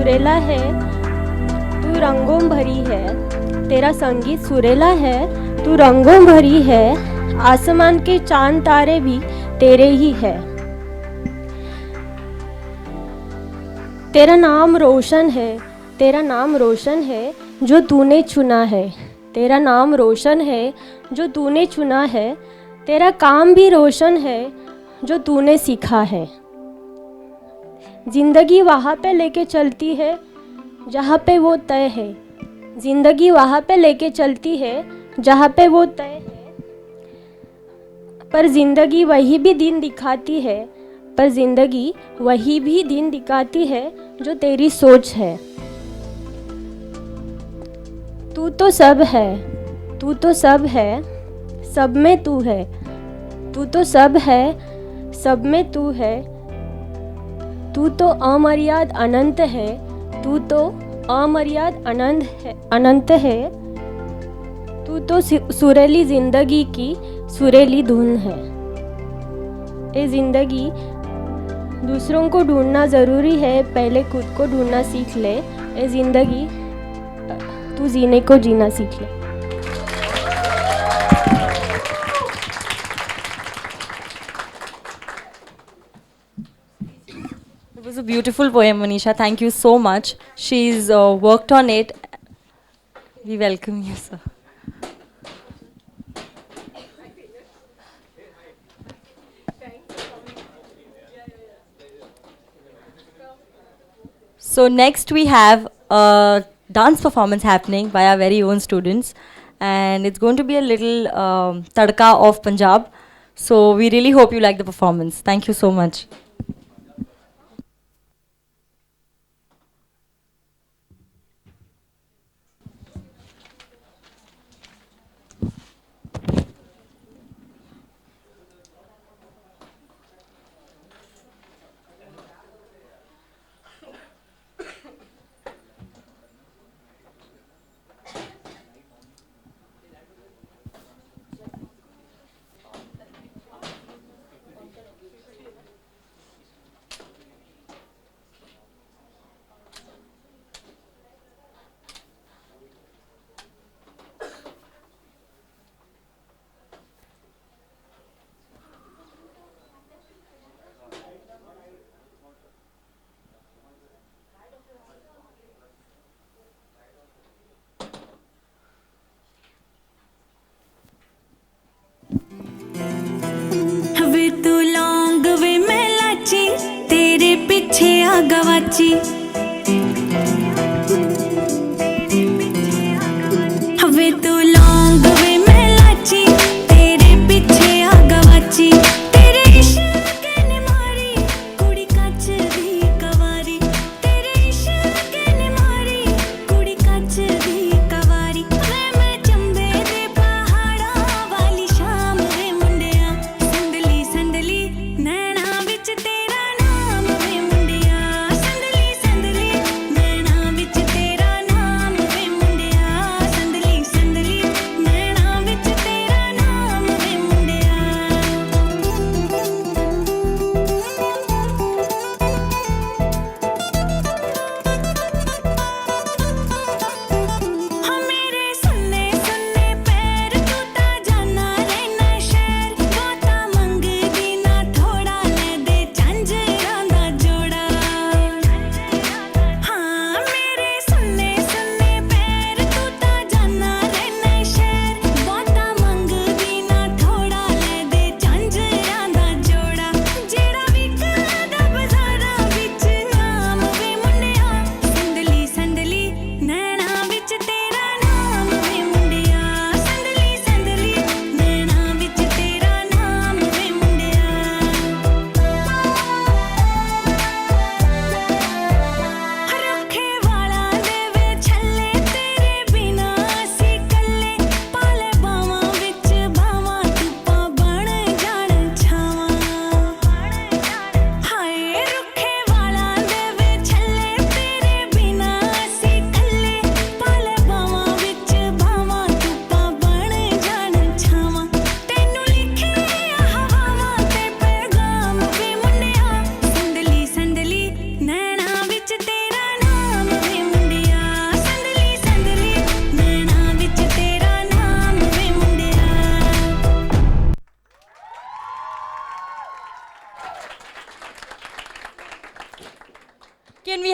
सुरेला है, तू रंगों भरी है। तेरा संगीत सुरेला है, तू रंगों भरी है। आसमान के चांद तारे भी तेरे ही है। तेरा नाम रोशन है, तेरा नाम रोशन है जो तूने चुना है। तेरा नाम रोशन है जो तूने चुना है। तेरा काम भी रोशन है जो तूने सीखा है। जिंदगी वहाँ पे लेके चलती है जहाँ पे वो तय है। जिंदगी वहाँ पे लेके चलती है जहाँ पे वो तय है। पर जिंदगी वही भी दिन दिखाती है, पर जिंदगी वही भी दिन दिखाती है जो तेरी सोच है। तू तो सब है, तू तो सब है, सब में तू है। तू तो सब है, सब में तू है। तू तो अमर्याद अनंत है, तू तो अमर्याद अनंत है, अनंत है। तू तो सुरीली जिंदगी की सुरीली धुन है। ये जिंदगी दूसरों को ढूंढना ज़रूरी है, पहले खुद को ढूंढना सीख ले। ये जिंदगी तू जीने को जीना सीख ले। It was a beautiful poem, Manisha. Thank you so much. She's worked on it. We welcome you, sir. So next we have a dance performance happening by our very own students, and it's going to be a little tadka of Punjab. So we really hope you like the performance. Thank you so much.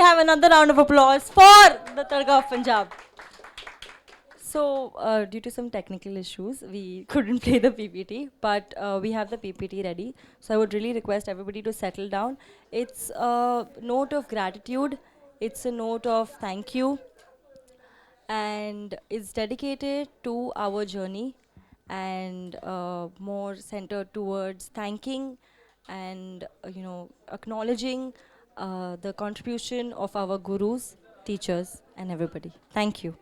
have another round of applause for the Tadka of Punjab. So, due to some technical issues, we couldn't play the PPT, but we have the PPT ready. So, I would really request everybody to settle down. It's a note of gratitude, it's a note of thank you, and it's dedicated to our journey and more centered towards thanking and acknowledging the contribution of our gurus, teachers, and everybody. Thank you.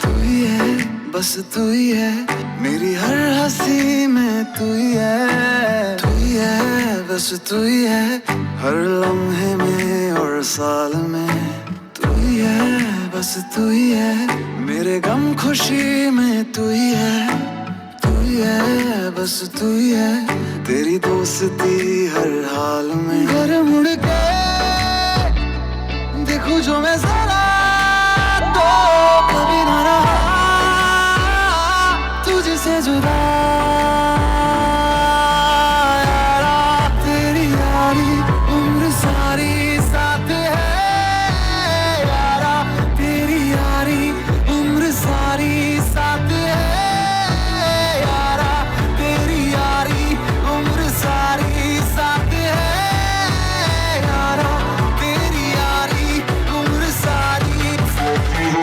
तू ही है, बस तू ही है, मेरी हर हंसी में तू ही है। तू ही है, बस तू ही है, हर लम्हे में और साल में। तू ही है, बस तू ही है, मेरे गम खुशी में तू ही है। तू ही है, बस तू ही है, तेरी दोस्ती हर हाल में। घर मुड़ के देखूं जो मैं जरा, तो कभी ना रहा तुझसे जुदा। यारा तेरी यारी उम्र सारी साथ है। यारा तेरी यारी उम्र सारी साथ है। यारा तेरी यारी उम्र सारी साथ है। यारा तेरी यारी उम्र सारी साथ है।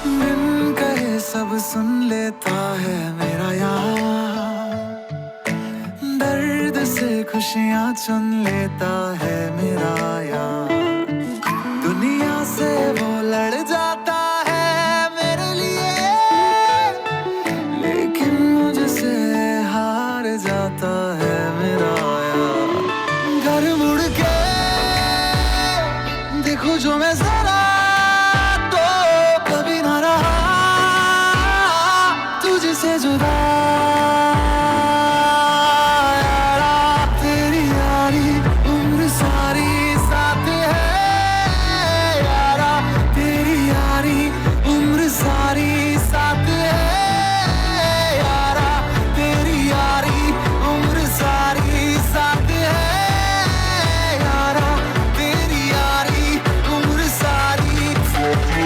बिन कहे सब सुन लेता है मेरा यार, दर्द से खुशियाँ चुन लेता है मेरा यार। दुनिया से वो लड़ जाता है मेरे लिए, लेकिन मुझसे हार जाता है मेरा यार। घर मुड़ के देखूं जो मैं जरा, तो कभी ना रहा तुझसे जुदा। यारा तेरी यारी उम्र सारी साथ है। यारा तेरी यारी उम्र सारी साथ है। यारा तेरी यारी उम्र सारी साथ है। यारा तेरी यारी उम्र सारी साथ है।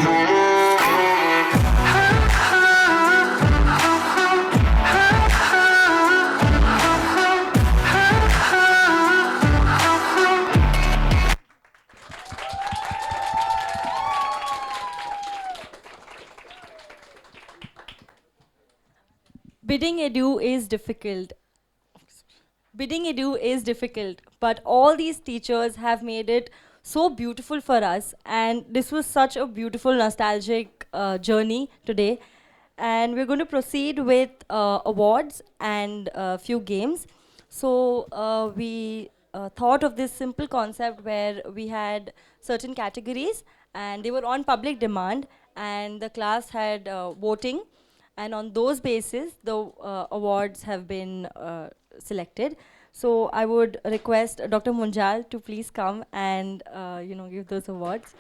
Bidding adieu is difficult. Bidding adieu is difficult, but all these teachers have made it so beautiful for us. And this was such a beautiful, nostalgic journey today. And we're going to proceed with awards and a few games. So we thought of this simple concept where we had certain categories, and they were on public demand, and the class had voting, and on those basis the awards have been selected. So I would request Dr. Munjal to please come and give those awards.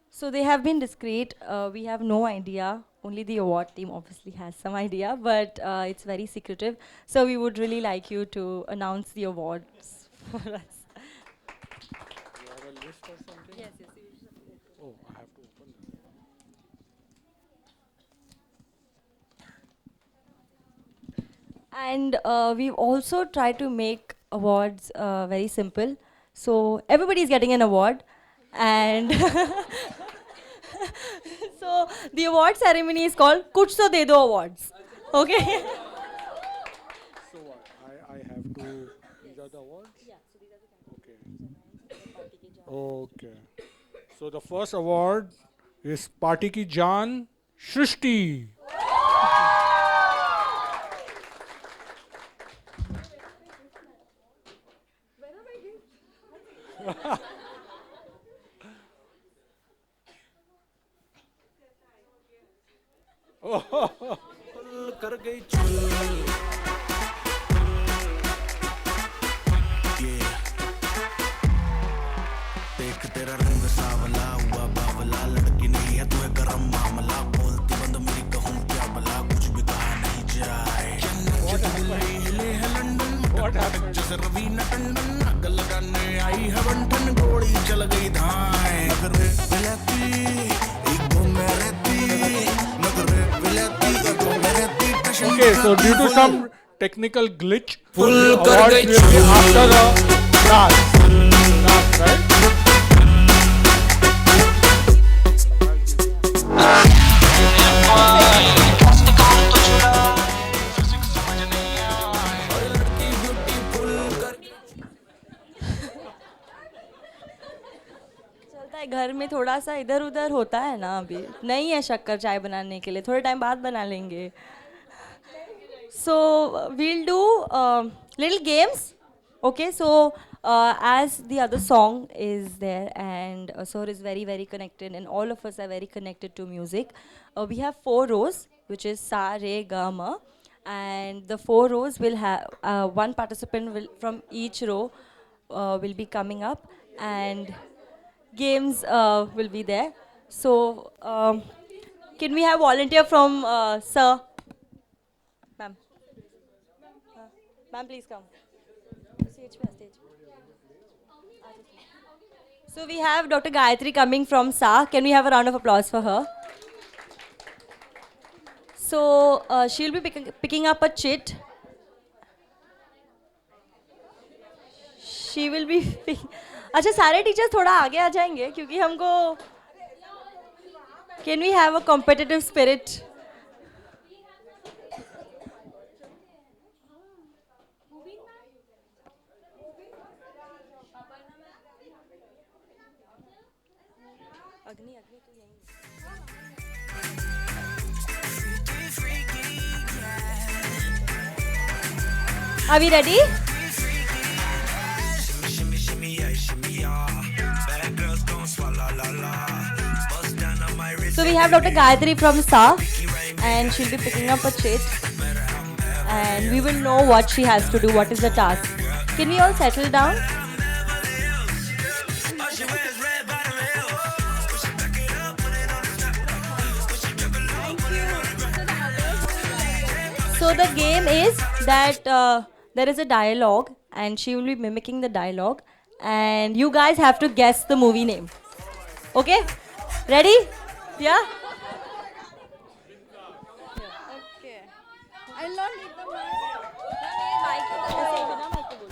So they have been discreet. We have no idea. Only the award team obviously has some idea, but it's very secretive. So we would really like you to announce the awards for us. Yes, yes. And we've also tried to make awards very simple. So everybody is getting an award. And so the award ceremony is called Kuch So De Do Awards. Okay? So what? I have to. These are the awards? Okay. Okay. So the first award is Party Ki Jaan Shrishti. कर गई चुल देख तेरा रंग सावला हुआ बावला लड़की नहीं है तू है गरम मामला बोलती बंद मेरी कहूँ क्या भला कुछ भी कहा नहीं जाए हिले है लंदन जैसे रवीना टंडन अग लगाने आई है बंटन गोली चल गई धाए नगरे विलाती एक घूम में रहती नगरे विलाती एक घूम में रहती Okay, so due to some technical glitch, the Full kar award gayi will be after the dance. Dance, right? चलता है, घर में थोड़ा सा इधर उधर होता है ना, अभी नहीं है शक्कर चाय बनाने के लिए, थोड़े टाइम बाद बना लेंगे. So we'll do little games. Okay, so as the other song is there, and Sohar is very, very connected, and all of us are very connected to music. We have 4 rows, which is Sa, Re, Ga, Ma, and the 4 rows will have one participant will from each row will be coming up, and games will be there. So can we have volunteer from Sir? Ma'am. Ma'am, please come. Stage पे, stage पे. So we have Dr. Gayatri coming from SA. Can we have a round of applause for her? So she'll be picking up a chit. She will be. अच्छा, सारे teachers थोड़ा आगे आ जाएंगे क्योंकि हमको. Can we have a competitive spirit? अग्नि तो यहीं. Are we ready? So we have Dr. Gayatri from SA, and she'll be picking up a chit, and we will know what she has to do, what is the task. Can we all settle down? So the game is that there is a dialogue, and she will be mimicking the dialogue, and you guys have to guess the movie name. Okay? Ready? Yeah? Okay. I'll not lead the mic.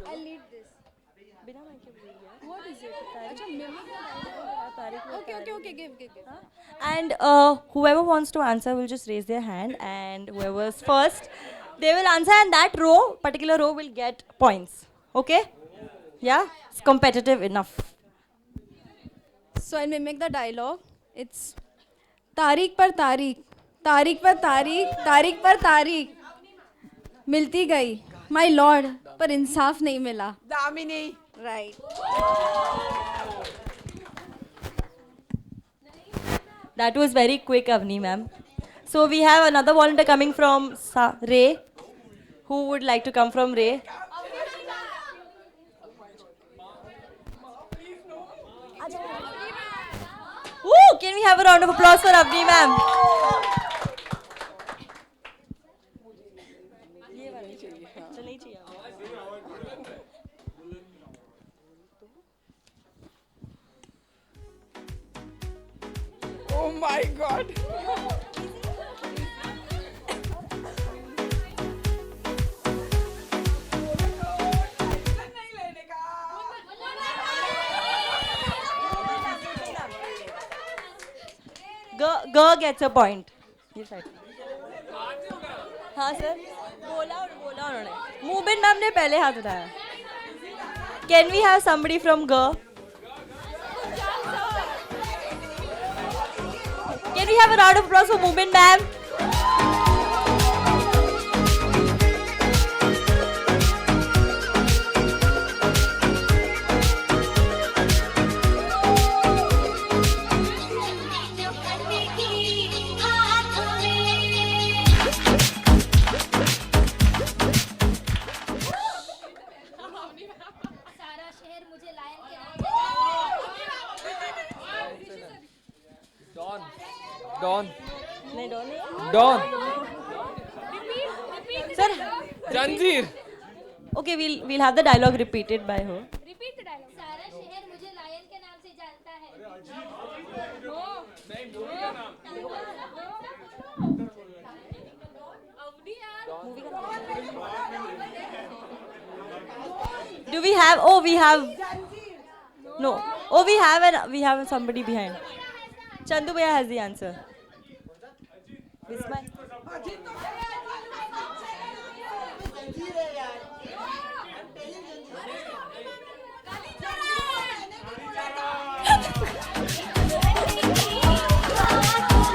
I'll lead this. What is it? Acha, mimic the dialogue. Okay. Give. And whoever wants to answer will just raise their hand, and whoever's first, they will answer, and that particular row will get points. Okay? Yeah? It's competitive enough. So I'll mimic the dialogue. It's तारीख पर तारीख, तारीख पर तारीख, तारीख पर तारीख मिलती गई माय लॉर्ड, पर इंसाफ नहीं मिला. Damini. Right. That was very quick, Avni ma'am. So we have another volunteer coming from Ray. Who would like to come from Ray? Woo! Can we have a round of applause for Avni ma'am? Oh my god. Girl gets a point. हाँ sir बोला उन्होंने movement ma'am ने पहले हाथ उठाया. Can we have somebody from Girl? Can we have a round of applause for Movement ma'am? Dawn. नहीं don नहीं. Dawn. Sir. Janjeer. Okay, we'll have the dialogue repeated by her. सारा शहर मुझे lion के नाम से जानता है. Do we have? Oh, we have. No. Oh, we have somebody behind. Chandu Bhaiya has the answer. Vismay.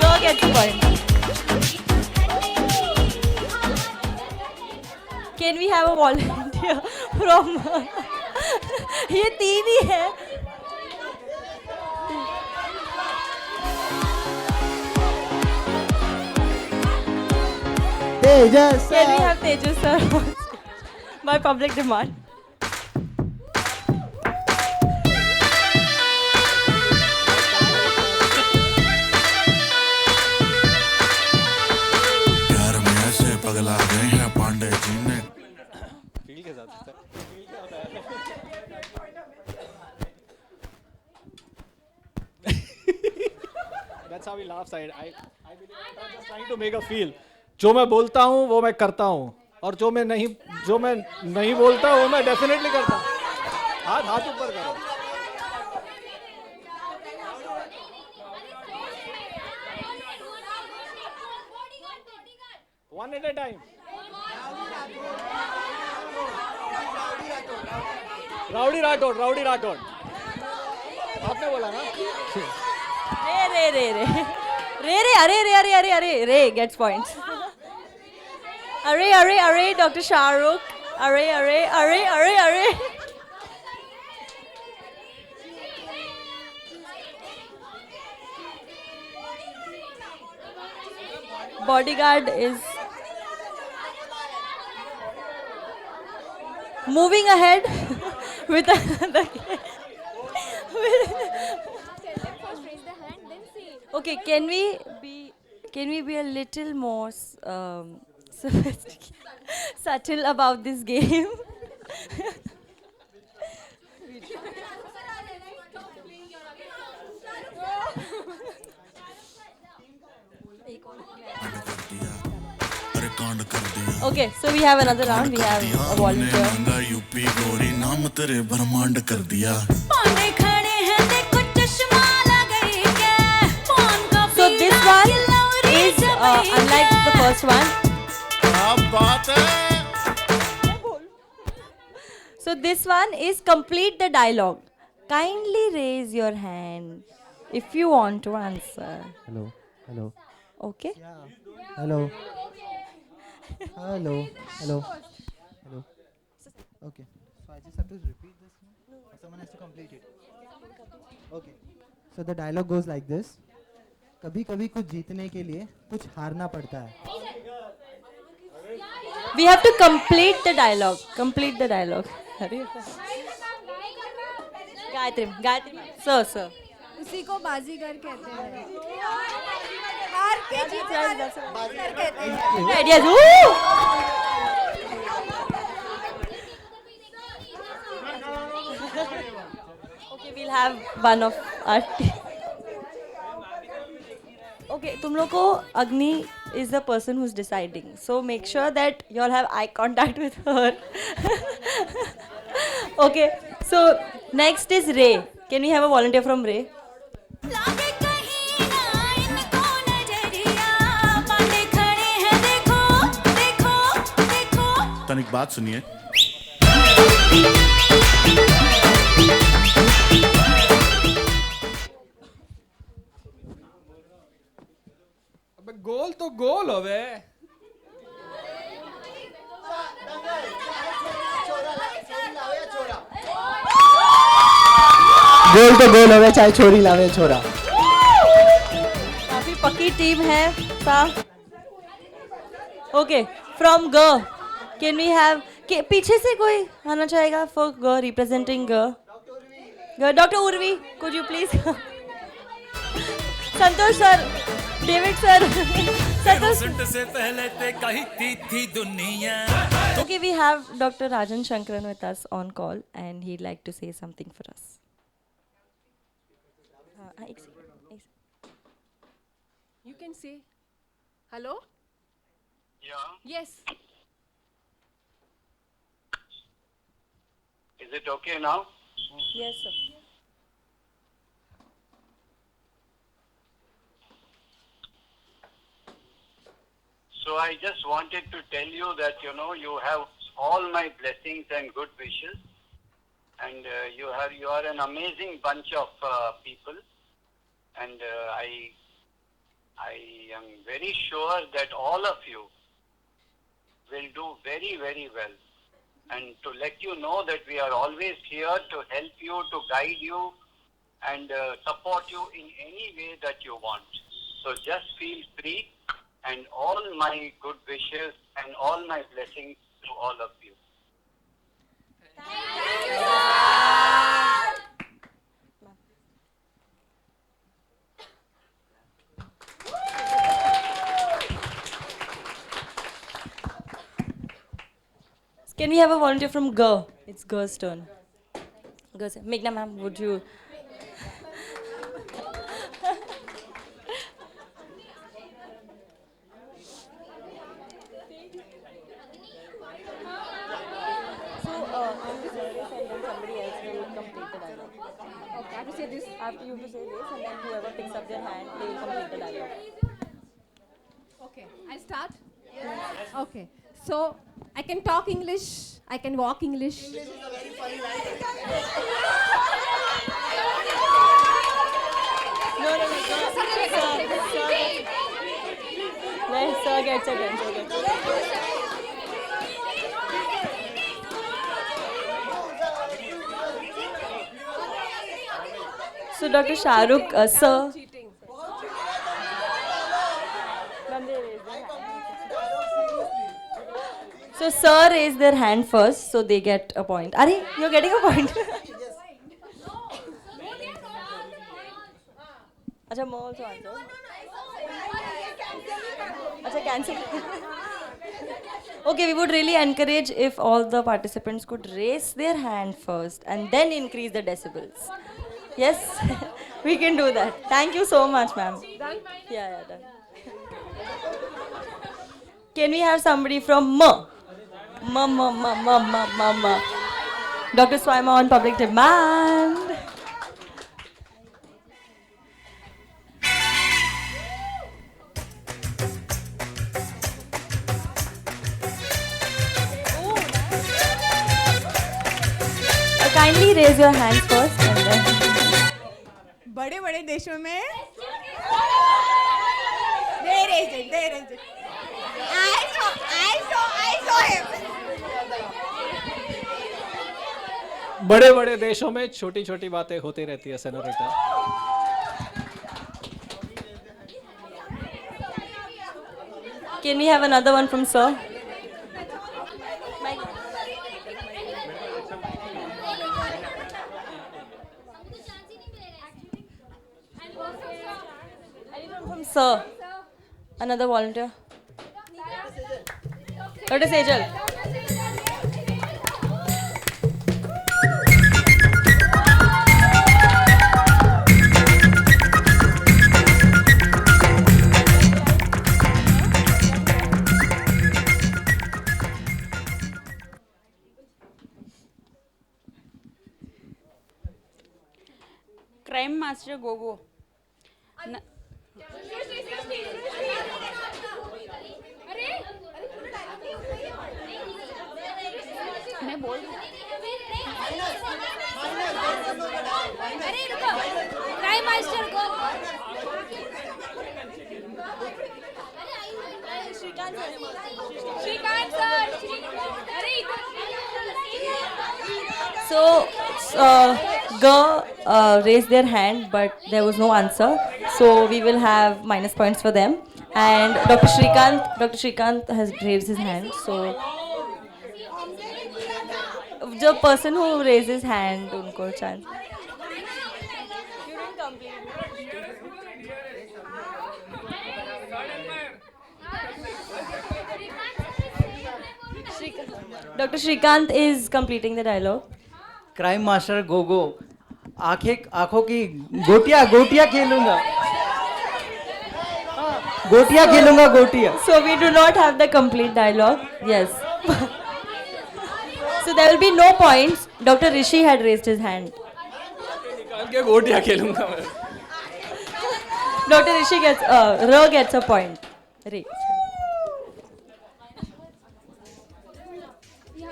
Go get the point. Can we have a volunteer from? ये तीन ही है. Tejas Can we have Tejas sir on stage? By public demand. प्यार में ऐसे पगला गए हैं पांडे जी ने. फील के साथ होता है. That's how he laughs. I believe I'm just trying to make a feel. जो मैं बोलता हूँ वो मैं करता हूँ और जो मैं नहीं बोलता वो मैं डेफिनेटली करता हूँ. हाथ ऊपर करो. One at a time. Rowdy Rathore. आपने बोला ना. Ray gets points. Array, Dr. Shahrukh. Array. Bodyguard is moving ahead with another. Okay, can we be a little more subtle about this game? अरे कांड कर दिया. Okay, so we have another round. We have a volunteer. मांगा UP गोरी नाम तेरे ब्रह्मांड कर दिया. So this one is unlike the first one. क्या बात है. So this one is complete the dialogue. Kindly raise your hand if you want to answer. Hello. Okay. Hello. Okay. So I just have to repeat this now? Or someone has to complete it? Okay. So the dialogue goes like this. कभी कभी कुछ जीतने के लिए कुछ हारना पड़ता है. We have to complete the dialogue. Complete the dialogue. Gayatri. Sir. उसी को बाजीगर कहते हैं. हार के जीतने वाले को बाजीगर कहते हैं. Ideas. Okay, we'll have one of our team. Okay, तुम लोग को Agni is the person who's deciding. So make sure that you all have eye contact with her. Okay, so next is Ray. Can we have a volunteer from Ray? Pakistan एक बात सुनिए। अबे गोल तो गोल होवे। गोल तो गोल होवे चाहे छोरी लावे छोरा। काफी पक्की टीम है सा। Okay, from G can we have पीछे से कोई आना चाहेगा for G representing G? Doctor Urvi, could you please? Santosh sir, David sir, Santosh से पहले ते कही थी दुनिया। Okay, we have Dr. Rajan Shankaran with us on call and he'd like to say something for us. You can say hello. Yeah. Yes. Is it okay now? Yes, sir. So I just wanted to tell you that, you know, you have all my blessings and good wishes, and you are an amazing bunch of people, and I am very sure that all of you will do very, very well. And to let you know that we are always here to help you, to guide you, and support you in any way that you want. So just feel free, and all my good wishes and all my blessings to all of you. Can we have a volunteer from G? It's G's turn. G, sir. Meghna ma'am, would you? Okay, I have to say this. After you to say this, and then whoever picks up their hand, they will complete the dialogue. Okay, I start. Okay, so I can talk English. I can walk English. No. Sir gets a turn. So Dr. Shahrukh, sir. So sir raised their hand first, so they get a point. Are you're getting a point? Acha, Mo also answer. Acha, cancel. Okay, we would really encourage if all the participants could raise their hand first and then increase the decibels. Yes, we can do that. Thank you so much, ma'am. Done? Yeah, done. Can we have somebody from Ma? Ma. Dr. Swaima on public demand. Kindly raise your hands first and then. बड़े बड़े देशों में they raised it. I saw him. बड़े बड़े देशों में छोटी छोटी बातें होती रहती है senorita. Can we have another one from sir? Anyone from sir? Another volunteer? Dr. Sejal. Crime Master Gogo. मैं बोल रही हूँ। अरे रुको, क्राइम मास्टर को। श्रीकांत सर, अरे So, G raised their hand, but there was no answer. So we will have minus points for them. And Dr. Shrikant has raised his hand. So the person who raises hand, unko chance. Dr. Shrikant is completing the dialogue. Crime master Gogo, आंखों की गोटियां खेलूंगा, गोटियां. So we do not have the complete dialogue. Yes. So there will be no points. Dr. Rishi had raised his hand. निकाल के गोटियां खेलूंगा मैं. Dr. Rishi gets a point. Re.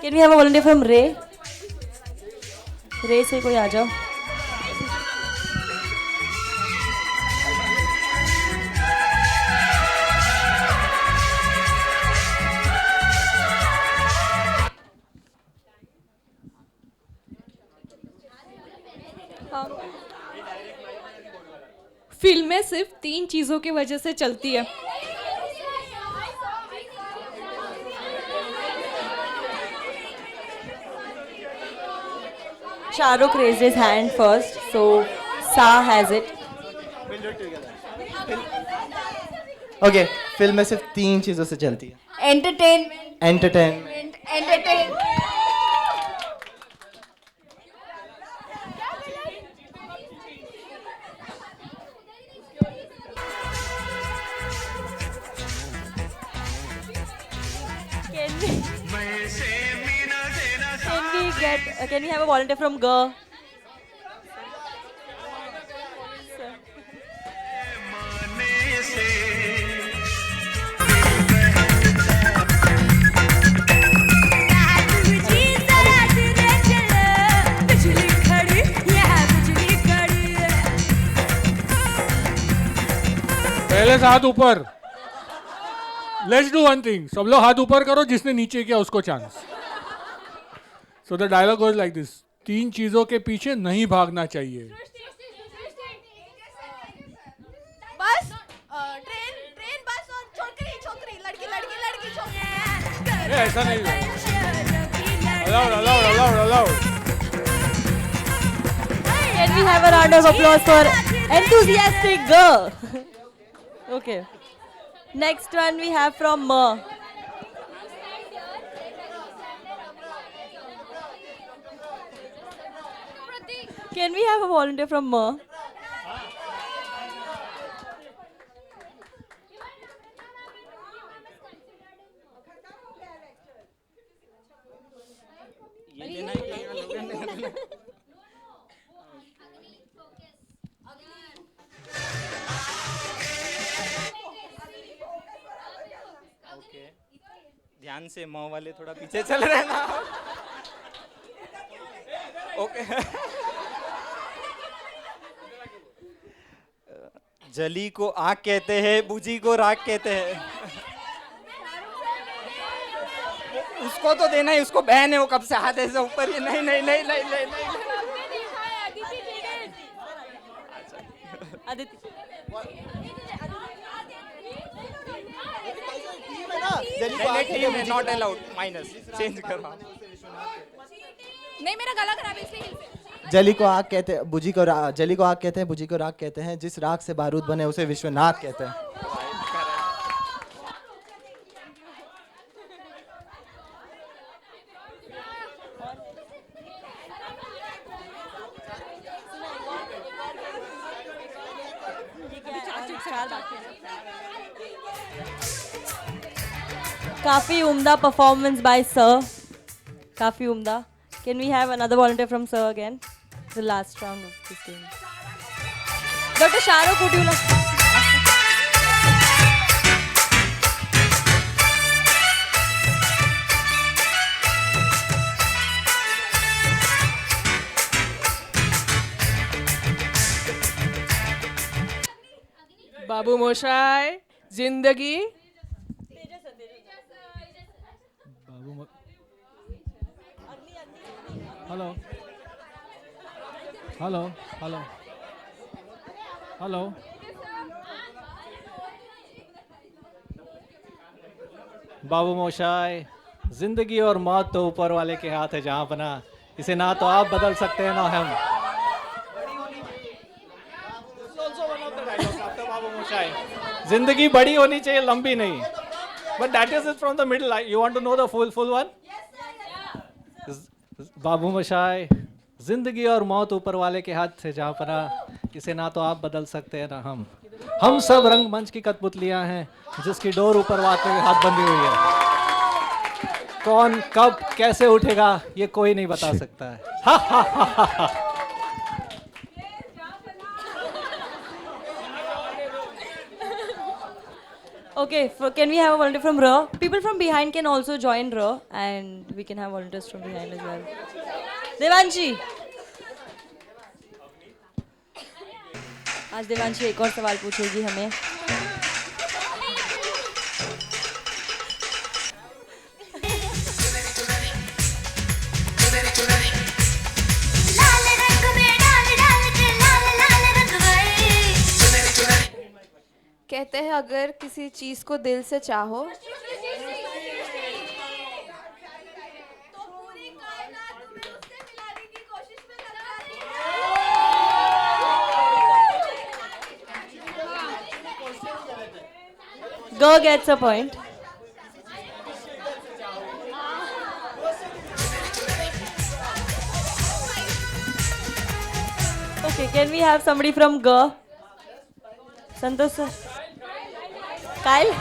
Can we have a volunteer from Ray? Ray से कोई आ जाओ. फिल्में सिर्फ 3 चीज़ों की वजह से चलती है. Shahrukh raised his hand first, so Sa has it. Okay, film में सिर्फ 3 चीज़ों से चलती है. Entertainment. Can we have a volunteer from G? पहले से हाथ ऊपर. Let's do one thing. सब लोग हाथ ऊपर करो, जिसने नीचे किया उसको chance. So the dialogue goes like this. 3 चीजों के पीछे नहीं भागना चाहिए. बस, ट्रेन, बस और छोकरी, लड़की, छोकरी. ऐसा नहीं. Allowed. Can we have a round of applause for enthusiastic G? Okay. Next one we have from M. Can we have a volunteer from M? ध्यान से, माँ वाले थोड़ा पीछे चल रहे हैं ना. ओके. जली को आग कहते हैं, बुझी को राख कहते हैं. उसको तो देना ही, उसको बहन है, वो कब से हाथ ऐसे ऊपर ही. नहीं. जली नॉट अलाउड. माइनस चेंज करो. नहीं, मेरा गला खराब है इसलिए. जली को आग कहते हैं, बुझी को राख कहते हैं. जिस राख से बारूद बने उसे विश्वनाथ कहते हैं. काफी उम्दा performance by Sir. काफी उम्दा. Can we have another volunteer from Sir again? The last round of this game. Dr. Shahrukh, would you like? बाबू मोशाय जिंदगी हेलो हेलो हेलो हेलो बाबू मोशाय, जिंदगी और मौत तो ऊपर वाले के हाथ है जहां बना, इसे ना तो आप बदल सकते हैं ना हम। बाबू मोशाय, जिंदगी बड़ी होनी चाहिए, लंबी नहीं। But that is from the middle. You want to know the full one? बाबू मोशाय, जिंदगी और मौत ऊपर वाले के हाथ से जहां बना, इसे ना तो आप बदल सकते हैं ना हम सब रंगमंच की कठपुतलियां हैं जिसकी डोर ऊपर वाले के हाथ बंधी हुई है। कौन कब कैसे उठेगा ये कोई नहीं बता सकता है। हा हा हा हा हा। Okay, can we have a volunteer from row? People from behind can also join row, and we can have volunteers from behind as well. Devanshi, आज देवांशी एक और सवाल पूछेगी हमें। कहते हैं अगर किसी चीज को दिल से चाहो Go gets a point. Okay, can we have somebody from Go? Santosh sir. Kyle?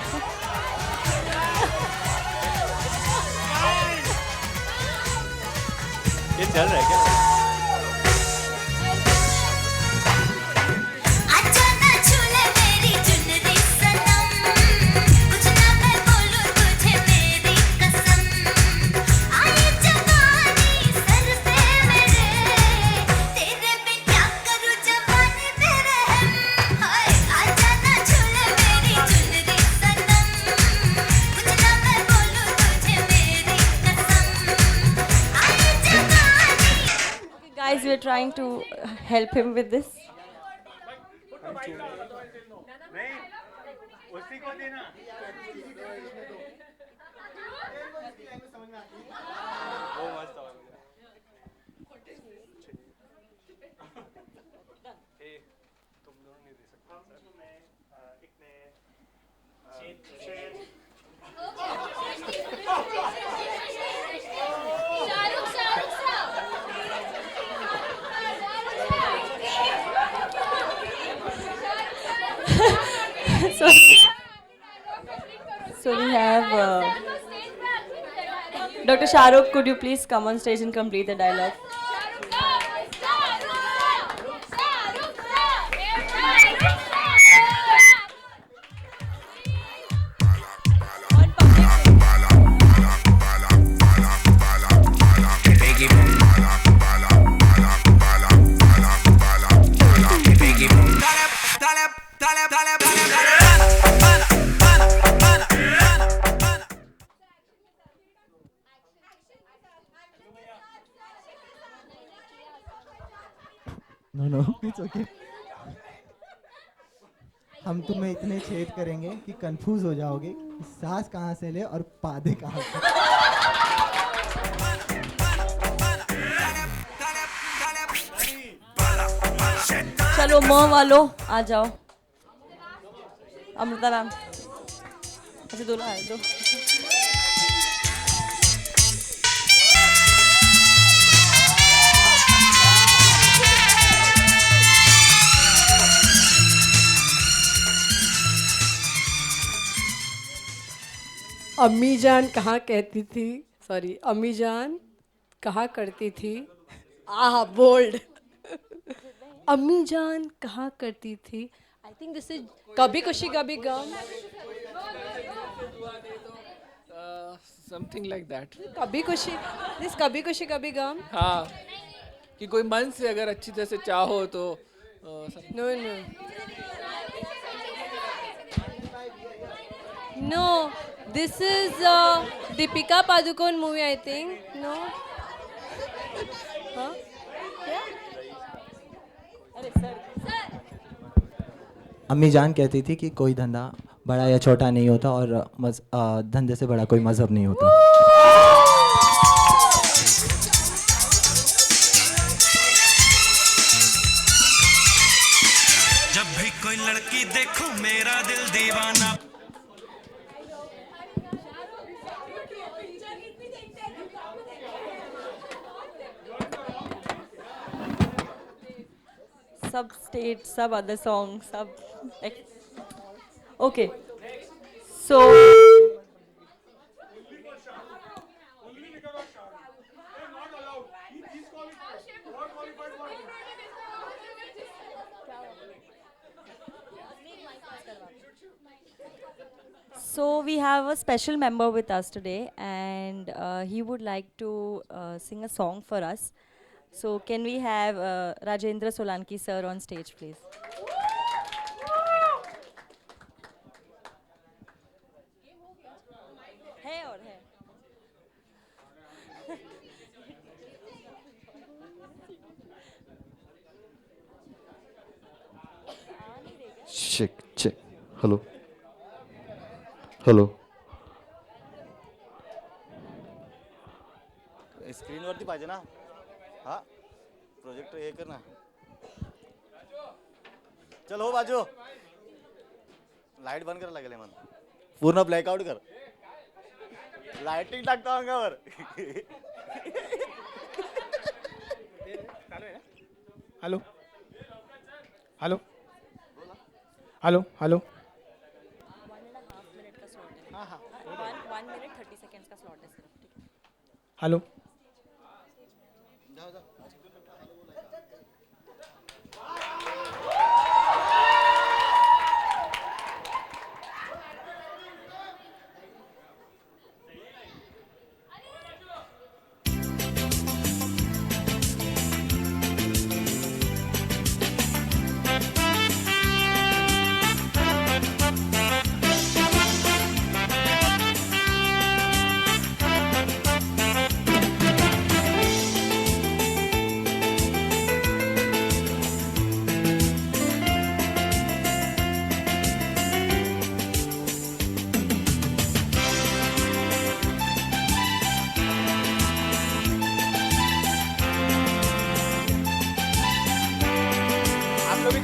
ये चल रहा है क्या? Guys, we're trying to help him with this. So we have Dr. Shahrukh, could you please come on stage and complete the dialogue? No, it's okay. हम तुम्हें इतने छेद करेंगे कि कंफ्यूज हो जाओगे कि सांस कहाँ से ले और पादे कहाँ से। चलो माँ वालों आ जाओ। अमृता मैम, अच्छा दो लाए दो। अम्मी जान कहाँ कहती थी, सॉरी, अम्मी जान कहाँ करती थी, आह बोल्ड। अम्मी जान कहाँ करती थी, आई थिंक दिस इज कभी खुशी कभी गम, समथिंग लाइक दैट। कभी खुशी, दिस कभी खुशी कभी गम। हाँ, कि कोई मन से अगर अच्छी तरह से चाहो तो no no No, this is Deepika Padukone movie, I think. No. Huh? अम्मी जान कहती थी कि कोई धंधा बड़ा या छोटा नहीं होता और धंधे से बड़ा कोई मजहब नहीं होता। जब भी कोई लड़की देखो मेरा दिल दीवाना। Sub state, sub other songs, sub. Okay. So. So we have a special member with us today, and he would like to sing a song for us. So can we have Rajendra Solanki sir on stage, please? है और है. check. Hello. Screen वरती पाहिजे ना. हा projector हे कर ना. चल हो बाजू. लाईट बंद करायला लागेल मला. पूर्ण ब्लॅकआउट कर. लाइटिंग टाकतो अंगावर. Hello hello hello hello 1 minute 30 seconds का slot है सिर्फ. हेलो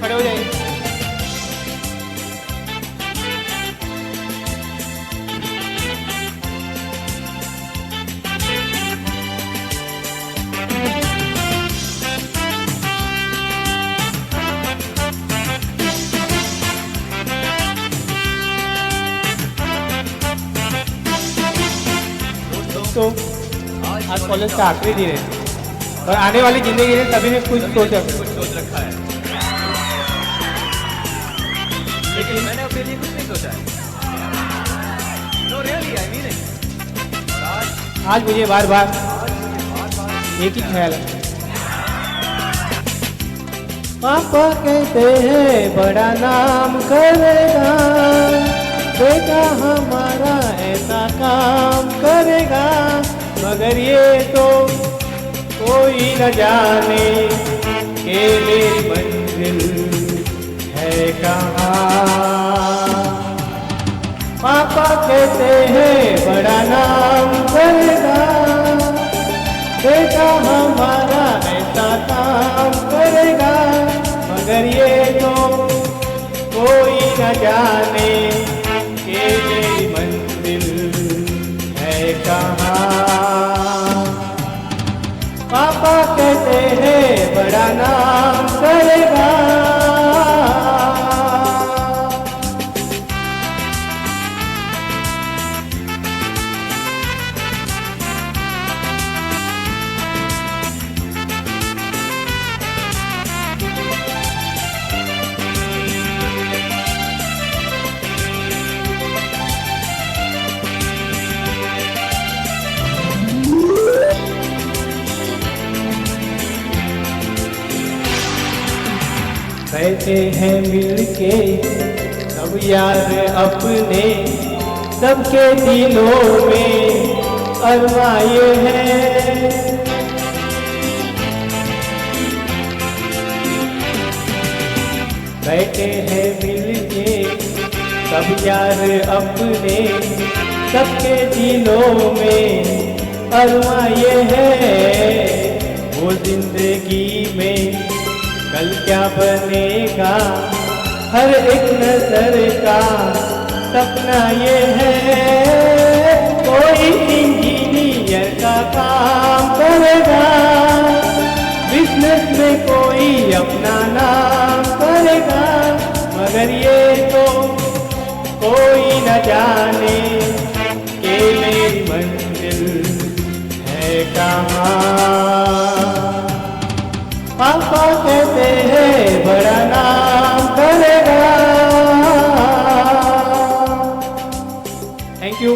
खड़े हो जाइए. दोस्तों, आज कॉलेज का आखिरी दिन है और आने वाली जिंदगी में सभी ने कुछ सोच रखा है. लेकिन मैंने अपने लिए कुछ नहीं सोचा है. No, really, I mean it. आज मुझे बार-बार एक ही ख्याल है. पापा कहते हैं बड़ा नाम करेगा, बेटा हमारा ऐसा काम करेगा, मगर ये तो कोई न जाने कि मेरी मंजिल है कहाँ. पापा कहते हैं बड़ा नाम करेगा, बेटा हमारा ऐसा काम करेगा, मगर ये तो कोई न जाने कि मेरी मंजिल है कहाँ. पापा कहते हैं बड़ा नाम करेगा. कहते हैं मिलके सब यार अपने, सबके दिलों में अरमाए हैं। बैठे हैं मिलके सब यार अपने, सबके दिलों में अरमाए हैं। वो जिंदगी में कल क्या बनेगा, हर एक नजर का सपना ये है। कोई इंजीनियर का काम करेगा, बिजनेस में कोई अपना नाम करेगा, मगर ये तो कोई न जाने कि मेरी मंजिल है कहाँ। पापा कहते हैं बड़ा नाम करेगा। Thank you.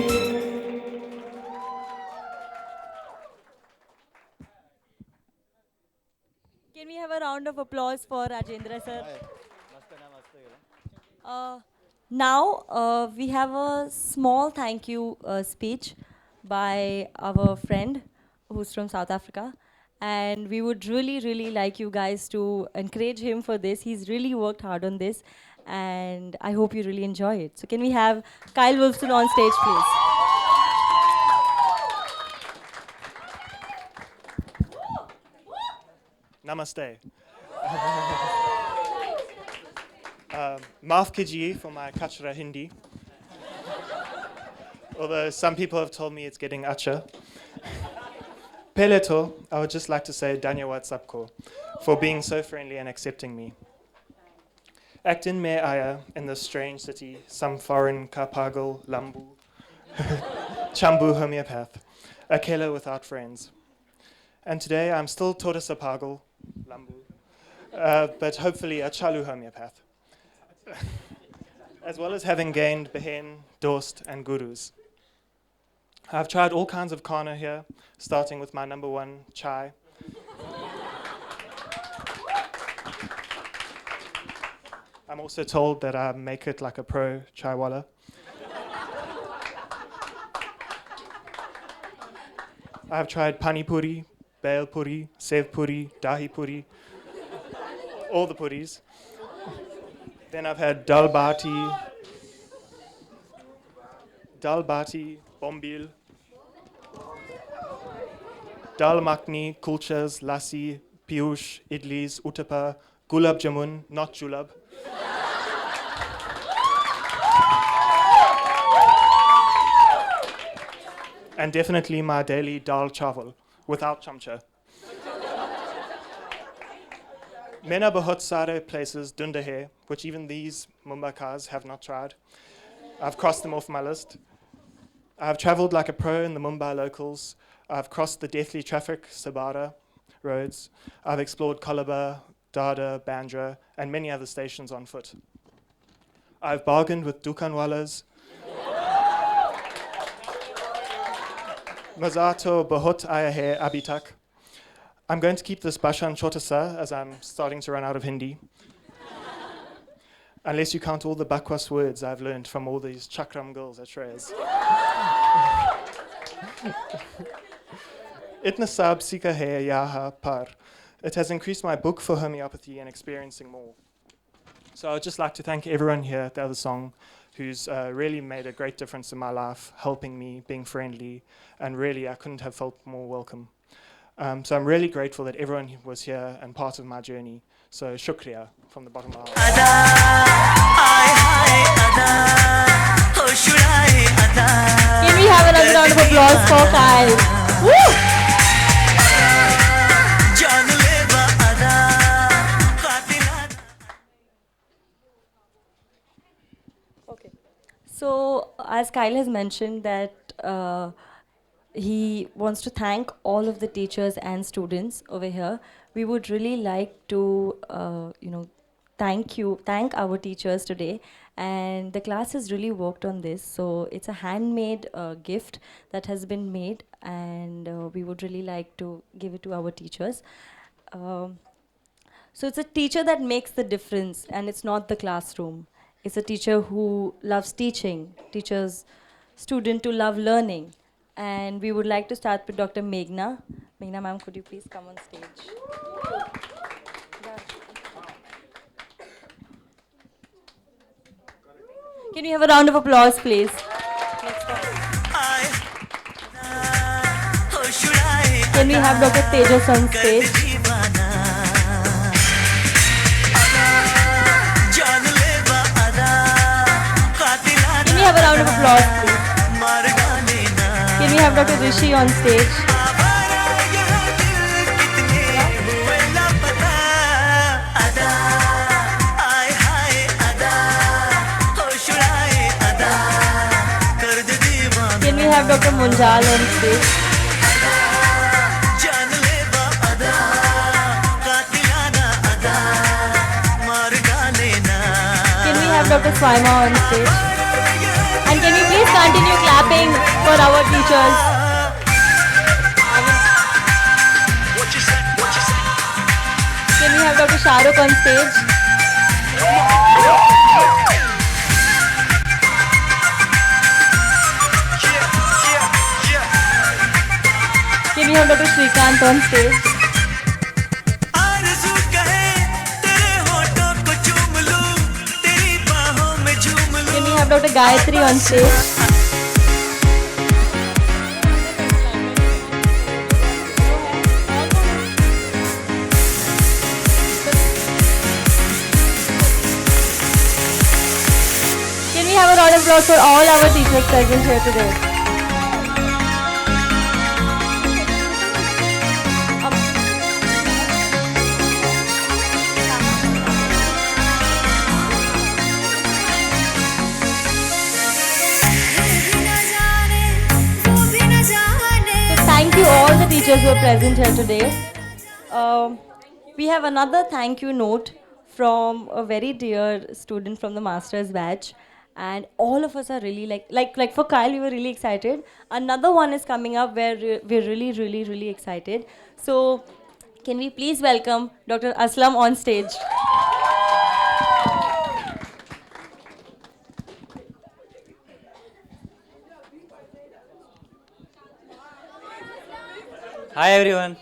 Can we have a round of applause for Rajendra sir? Now we have a small thank you speech by our friend who's from South Africa, and we would really like you guys to encourage him for this. He's really worked hard on this, and I hope you really enjoy it. So can we have Kyle Wolfson on stage, please? Namaste. Maaf kijiye for my kachra Hindi. Although some people have told me it's getting acha. Pehle to, I would just like to say Dhanyawad sabko for being so friendly and accepting me. Actin mein aya in this strange city, some foreign ka pagal lambu, chambu homeopath, akela without friends. And today I'm still tortoise pagal lambu, but hopefully a chalu homeopath, as well as having gained behen, dost and gurus. I've tried all kinds of kana here, starting with my number one, chai. I'm also told that I make it like a pro chaiwala. I've tried pani puri, bale puri, sev puri, dahi puri, all the puris. Then I've had dal bati, bombil, dal makhni, kulchas, lassi, piyush, idlis, uttapa, gulab jamun, not julab. And definitely my daily dal chawal, without chamcha. Mena bahut sare places dunda hai, which even these Mumbaikas have not tried. I've crossed them off my list. I've travelled like a pro in the Mumbai locals. I've crossed the deathly traffic Sabara roads. I've explored Colaba, Dada, Bandra, and many other stations on foot. I've bargained with dukanwalas. Mazato bahut aya hai abhi tak. I'm going to keep this Bashan Chotasa as I'm starting to run out of Hindi. Unless you count all the bakwas words I've learned from all these chakram girls at Shreyas. Itna sab sika hai yaha par. It has increased my book for homeopathy and experiencing more. So I would just like to thank everyone here at the other song who's really made a great difference in my life, helping me, being friendly, and really I couldn't have felt more welcome. So I'm really grateful that everyone was here and part of my journey. So shukriya from the bottom of my heart. Can we have another round of applause for Kyle? Woo! Okay. So as Kyle has mentioned that he wants to thank all of the teachers and students over here. We would really like to, thank our teachers today. And the class has really worked on this. So it's a handmade gift that has been made, and we would really like to give it to our teachers. So it's a teacher that makes the difference, and it's not the classroom. It's a teacher who loves teaching, teaches student to love learning. And we would like to start with Dr. Meghna. Meghna ma'am, could you please come on stage? Can we have a round of applause, please? Can we have Dr. Tejas on stage? Can we have a round of applause, please? Can we have Dr. Rishi on stage? Can we have Dr. Munjal on stage? Can we have Dr. Swaima on stage? And can we please continue clapping for our teachers? Can we have Dr. Shahrukh on stage? Can we have Dr. Shrikant on stage? Can we have Dr. Gayatri on stage? Can we have a round of applause for all our teachers present here today? Thank you all the teachers who are present here today. We have another thank you note from a very dear student from the master's batch, and all of us are really like for Kyle we were really excited. Another one is coming up where we're really excited. So can we please welcome Dr. Aslam on stage? Hi everyone.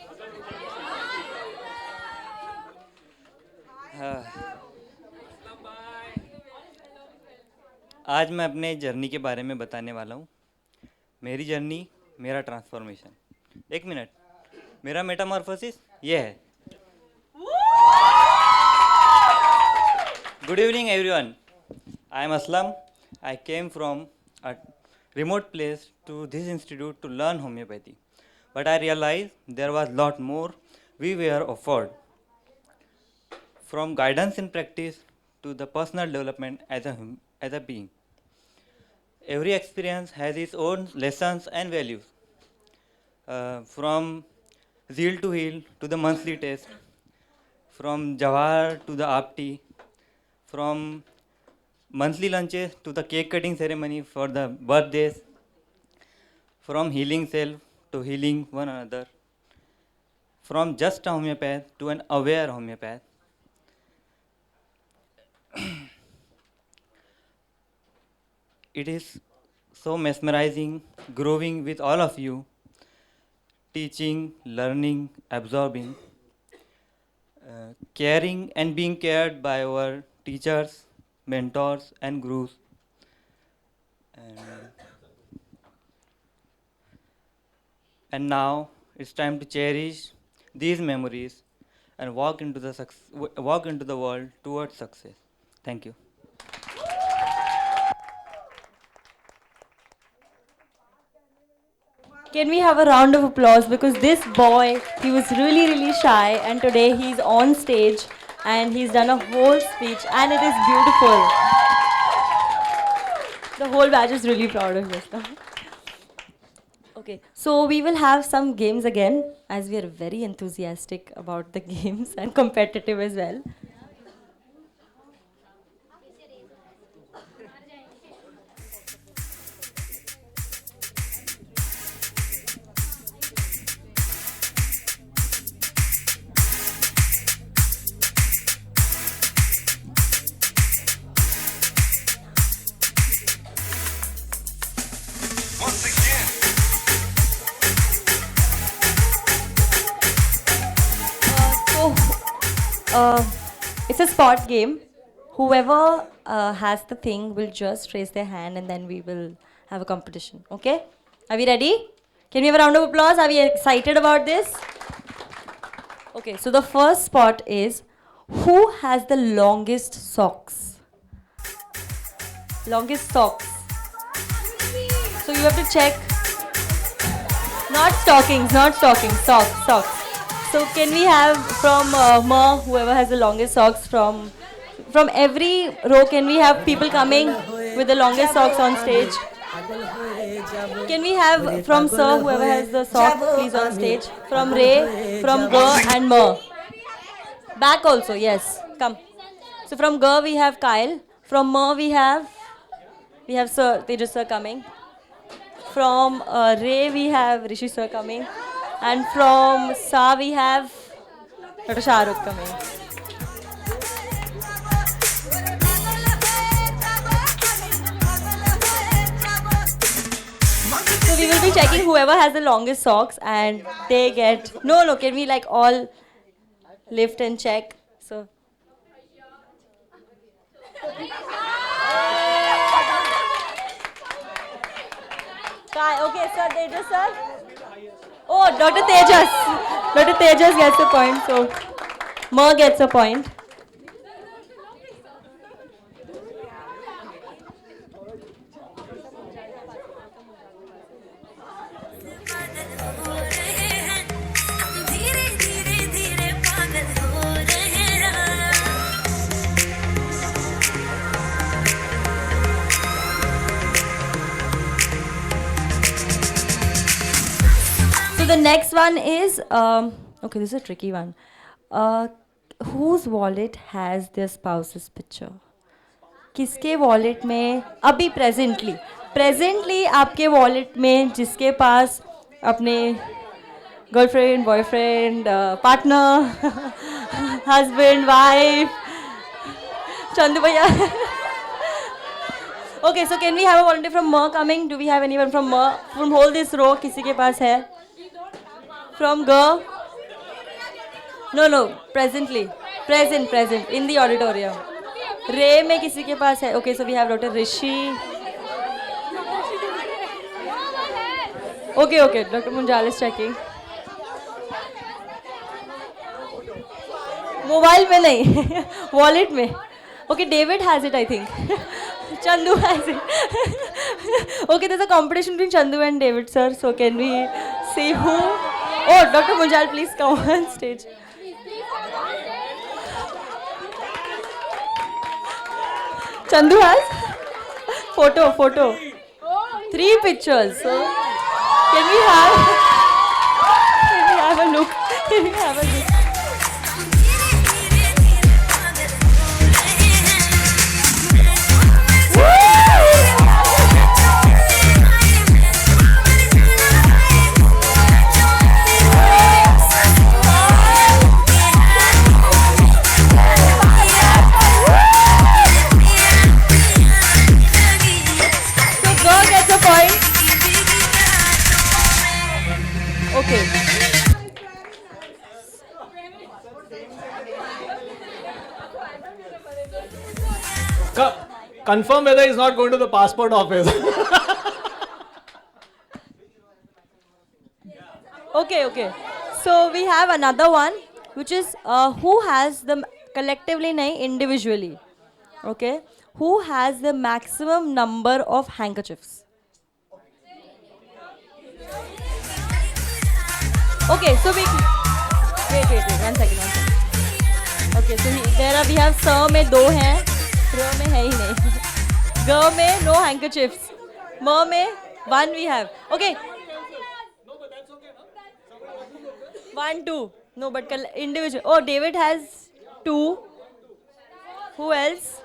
आज मैं अपने journey के बारे में बताने वाला हूँ. मेरी जर्नी, मेरा ट्रांसफॉर्मेशन. एक मिनट, मेरा मेटामॉर्फोसिस ये है. Good evening everyone. I am Aslam. I came from a remote place to this institute to learn homeopathy. But I realized there was a lot more we were offered. From guidance in practice to the personal development as a being. Every experience has its own lessons and values. From zeal to heal to the monthly test. From Jawahar to the Apti. From monthly lunches to the cake cutting ceremony for the birthdays. From healing self to healing one another. From just a homeopath to an aware homeopath. It is so mesmerizing growing with all of you, teaching, learning, absorbing, caring and being cared by our teachers, mentors and gurus. And now it's time to cherish these memories and walk into the world towards success. Thank you. Can we have a round of applause, because this boy, he was really shy, and today he's on stage and he's done a whole speech and it is beautiful. The whole batch is really proud of this now. Okay, so we will have some games again, as we are very enthusiastic about the games and competitive as well. it's a spot game. Whoever has the thing will just raise their hand and then we will have a competition. Okay? Are we ready? Can we have a round of applause? Are we excited about this? Okay, so the first spot is who has the longest socks? Longest socks. So you have to check. Not stockings, socks. So can we have from Ma, whoever has the longest socks from every row, can we have people coming with the longest socks on stage? Can we have from Sir, whoever has the sock, please on stage? From Ray, from Ga and Ma. Back also, yes. Come. So from Ga we have Kyle. From Ma we have Sir, Tejas Sir coming. From Ray we have Rishi Sir coming. And from Sa we have Dr. Shahrukh coming. So we will be checking whoever has the longest socks and they get... No, can we like all lift and check? So... Okay, sir, Tejas, sir. Oh, Dr. Tejas. Dr. Tejas gets a point, so Ma gets a point. The next one is, okay, this is a tricky one. Whose wallet has their spouse's picture? किसके wallet में अभी presently आपके wallet में जिसके पास अपने girlfriend, boyfriend, partner, husband, wife, Chandu bhaiya. Okay, so can we have a volunteer from Ma coming? Do we have anyone from Ma? From whole this row, किसी के पास है? From Ga? No, present, in the auditorium. Ray में किसी के पास है? Okay, so we have Dr. Rishi. Okay, Dr. Munjal is checking. Mobile में नहीं, wallet में. Okay, David has it, I think. Chandu has it. Okay, there's a competition between Chandu and David, sir. So can we see who? Oh, Dr. Munjal, please come on stage. Chandu has photo. 3 pictures. So can we have a look? Okay. Confirm whether he's not going to the passport office. Okay. So we have another one, which is who has the collectively, nahi, individually. Okay. Who has the maximum number of handkerchiefs? Okay, so we wait, 1 second. Okay, so we have Sir में 2 हैं, Ro में है ही नहीं, Ga में no handkerchiefs, Ma में 1 we have. Okay. 1, 2. No, but individual. Oh, David has 2. Who else?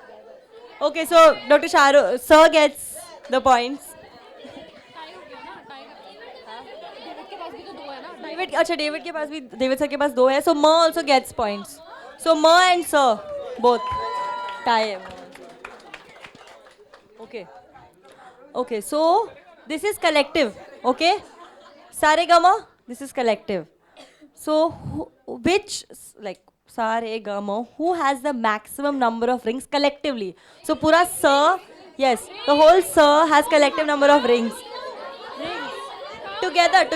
Okay, so Dr. Shahrukh, Sir gets the points. David के पास भी David sir के पास 2 है, so Ma also gets points. So Ma and Sir both tie. Okay, so this is collective. Okay, Saregama, this is collective. So which sa, re, ga, ma. Who has the maximum number of rings collectively? So pura sa, yes, the whole sa has collective number of rings. Together.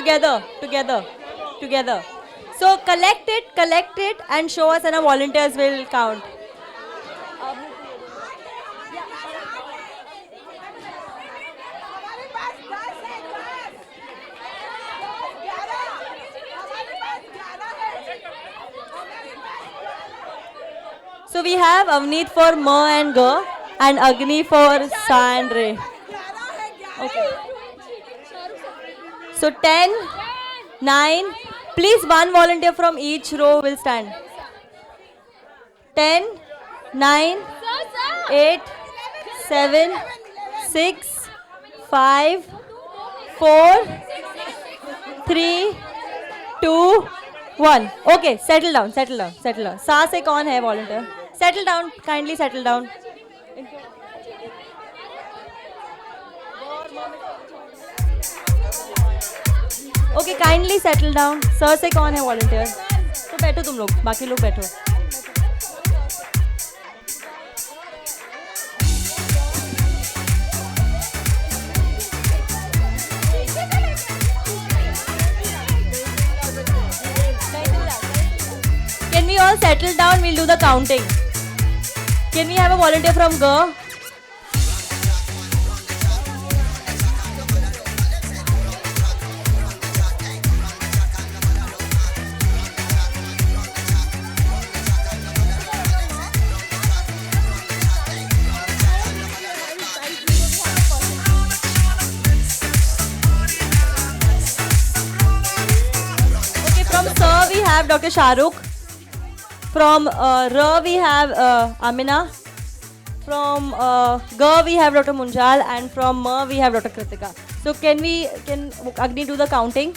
So collect it and show us and our volunteers will count. So we have Avneet for ma and ga and Agni for sa and re. Okay. So 10, 9, please one volunteer from each row will stand. 10, 9, 8, 7, 6, 5, 4, 3, 2, 1. Okay, settle down. Sa se kaun hai volunteer? Settle down, kindly settle down. Okay, kindly settle down. Sir से कौन है volunteer? तो बैठो तुम लोग, बाकी लोग बैठो. Can we all settle down? We'll do the counting. Can we have a volunteer from Ga? We have Dr. Shahrukh. From Ra we have Amina. From Ga we have Dr. Munjal, and from Ma we have Dr. Kritika. So can Agni do the counting?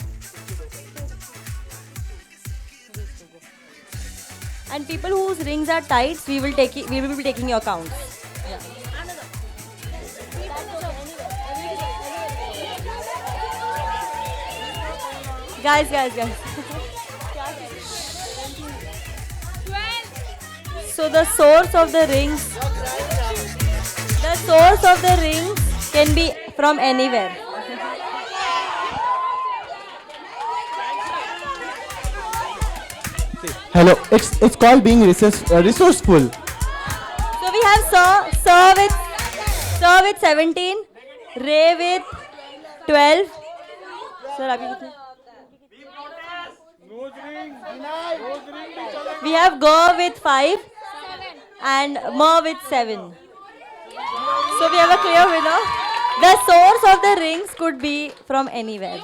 And people whose rings are tight, we will be taking your counts. Yeah. Guys. So the source of the rings can be from anywhere. Hello, it's called being resourceful. So we have Sir with 17, Ray with 12. Sir, abhi kitne? We have Ga with 5 and Ma with 7. So we have a clear winner. The source of the rings could be from anywhere.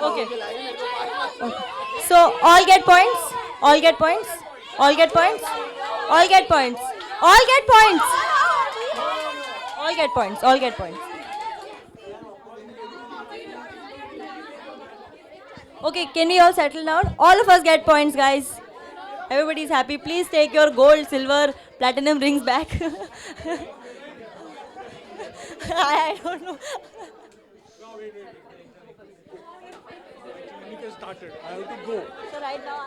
Okay. So all get points? All get points? All get points? All get points? All get points? All get points? All get points? Okay, can we all settle down? All of us get points, guys. Everybody's happy. Please take your gold, silver, platinum rings back. I don't know. Started. I have to go. So right now.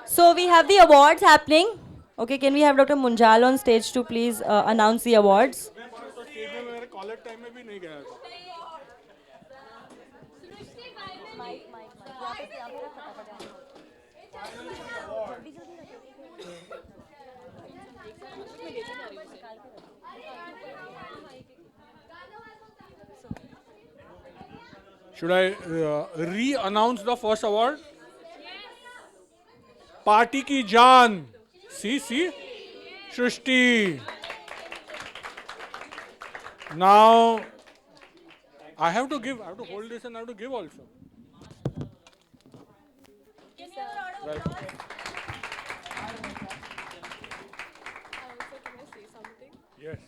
So we have the awards happening. Okay, can we have Dr. Munjal on stage to please announce the awards? Should I re-announce the first award? Party ki jaan. See? Shrishti. Now, I have to hold this and I have to give also. Right. Yes.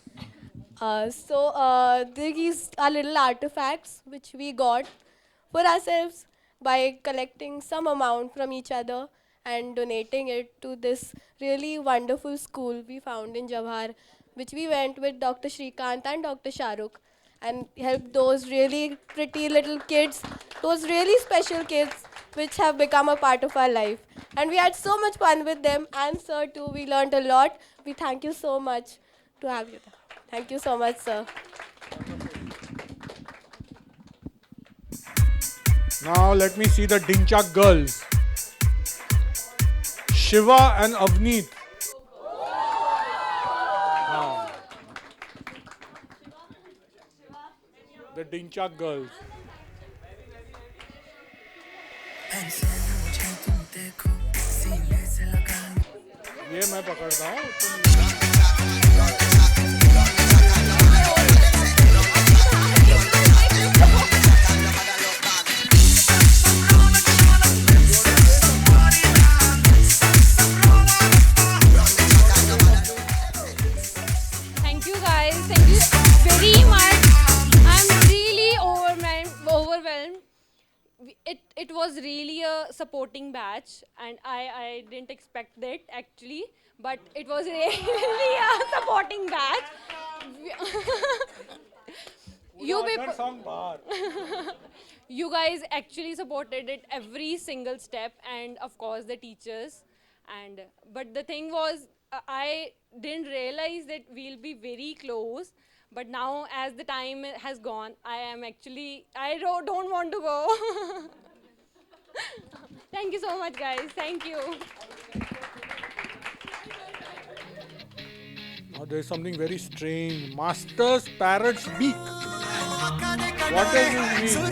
These are little artifacts which we got for ourselves by collecting some amount from each other and donating it to this really wonderful school we found in Jawhar, which we went with Dr. Shrikant and Dr. Shahrukh and helped those really pretty little kids, those really special kids which have become a part of our life. And we had so much fun with them, and sir too. We learned a lot. We thank you so much to have you there. Thank you so much, sir. Now let me see the Dinchak girls. Shiva and Avneet. The Dinchak girls. ये मैं पकड़ता हूँ Thank you guys. Thank you very much. I'm really overwhelmed. It was really a supporting batch, and I didn't expect that actually, but it was really a supporting batch. You guys actually supported it every single step, and of course the teachers. But the thing was, I didn't realize that we'll be very close. But now, as the time has gone, I don't want to go. Thank you so much, guys. Thank you. Now there's something very strange. Master's parrot's beak. What does this mean?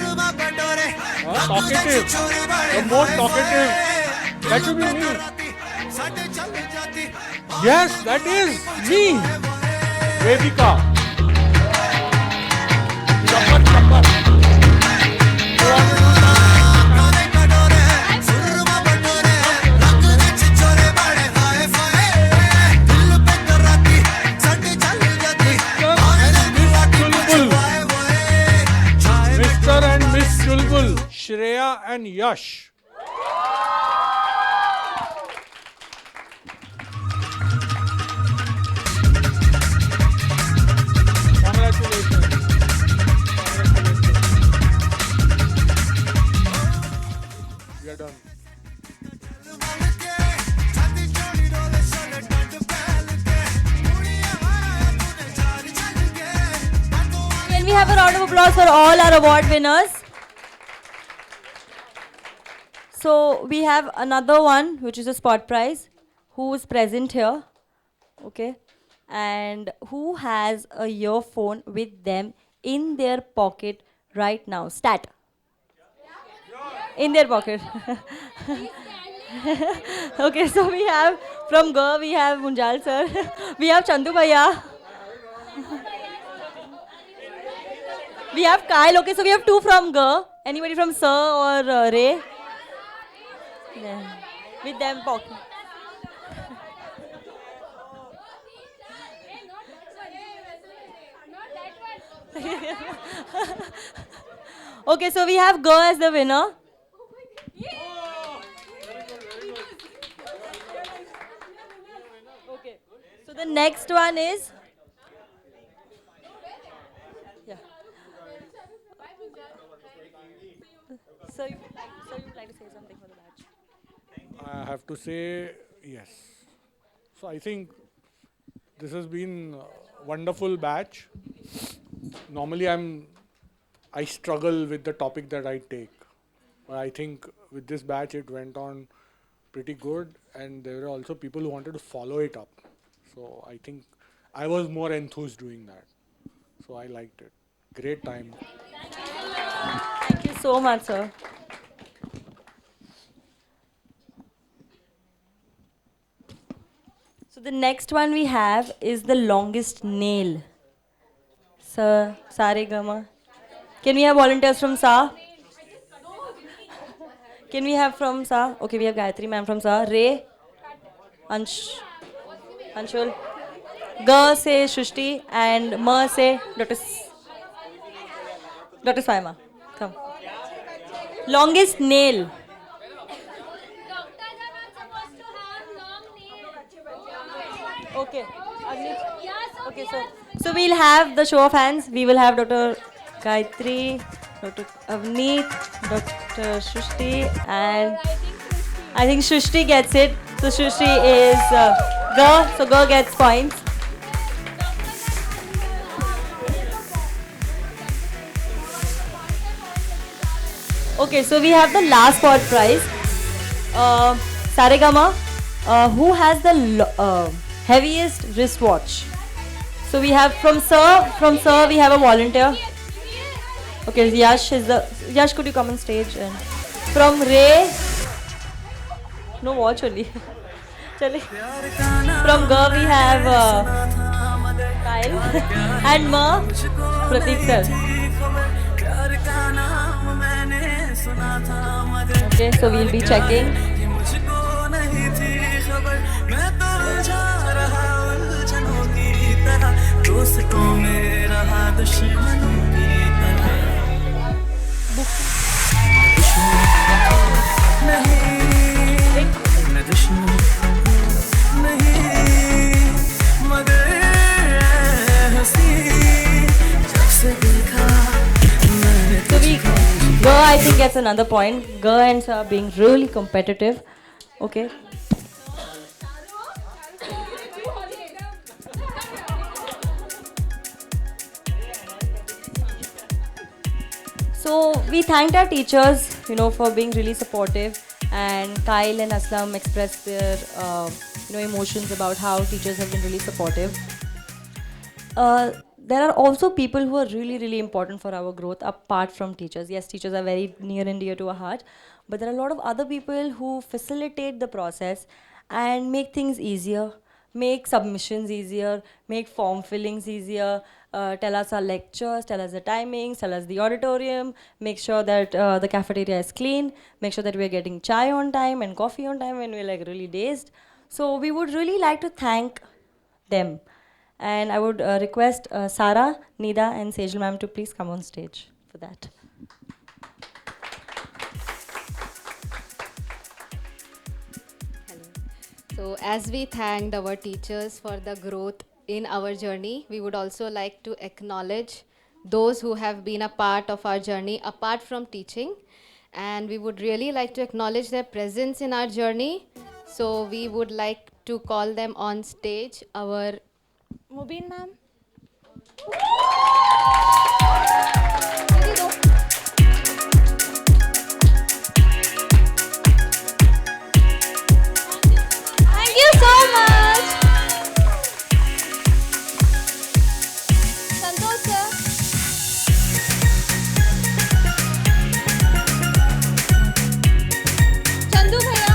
Talkative. The most talkative. That should be me. Yes, that is me. Vedika. Mr. and Miss Chulbul, Shreya and Yash. We are done. Can we have a round of applause for all our award winners? So we have another one, which is a spot prize, who is present here, okay, and who has a earphone with them in their pocket right now. Stat. In their pocket. Okay, so we have from Ga, we have Munjal sir, we have Chandu Bhaiya. We have Kyle, okay, so we have two from Ga. Anybody from Sir or Ray? Yeah. With them pocket. Okay, so we have Ga as the winner. Okay, so the next one is. Yeah. So you would like to say something for the batch? I have to say yes. So I think this has been a wonderful batch. Normally I struggle with the topic that I take. But I think with this batch it went on pretty good, and there were also people who wanted to follow it up. So I think I was more enthused doing that. So I liked it. Great time. Thank you so much, sir. So the next one we have is the longest nail. Sir, Sare Gama. Can we have volunteers from Sa? Can we have from Sa? Okay, we have Gayatri ma'am from Sa. Ray, Anshul. Ga say Shushti and Ma say Dr. Swaima. Come. Longest nail. Okay. Okay, so we'll have the show of hands. We will have Dr. Gayatri, Dr. Avneet, Dr. Shrishti, and I think Shrishti gets it. So Shrishti is girl, so girl gets points. Okay, so we have the last spot prize. Saregama, who has the heaviest wristwatch? So we have from Sir we have a volunteer. Okay, Yash is the Yash. Could you come on stage? And from Ray, no watch only. Chale. From Gar we have Kyle and Ma Pratik sir. Okay, so we'll be checking. Go, I think gets another point. Go and Sir being really competitive. Okay. So we thanked our teachers, for being really supportive, and Kyle and Aslam expressed their, emotions about how teachers have been really supportive. There are also people who are really, really important for our growth apart from teachers. Yes, teachers are very near and dear to our heart, but there are a lot of other people who facilitate the process and make things easier, make submissions easier, make form fillings easier, tell us our lectures, tell us the timings, tell us the auditorium, make sure that the cafeteria is clean, make sure that we're getting chai on time and coffee on time when we're like really dazed. So we would really like to thank them. And I would request Sara, Nida and Sejal ma'am to please come on stage for that. So as we thanked our teachers for the growth in our journey, we would also like to acknowledge those who have been a part of our journey apart from teaching. And we would really like to acknowledge their presence in our journey. So we would like to call them on stage. Our Mubin ma'am. Thank you so much. Santosh sir. Chandu bhaiya.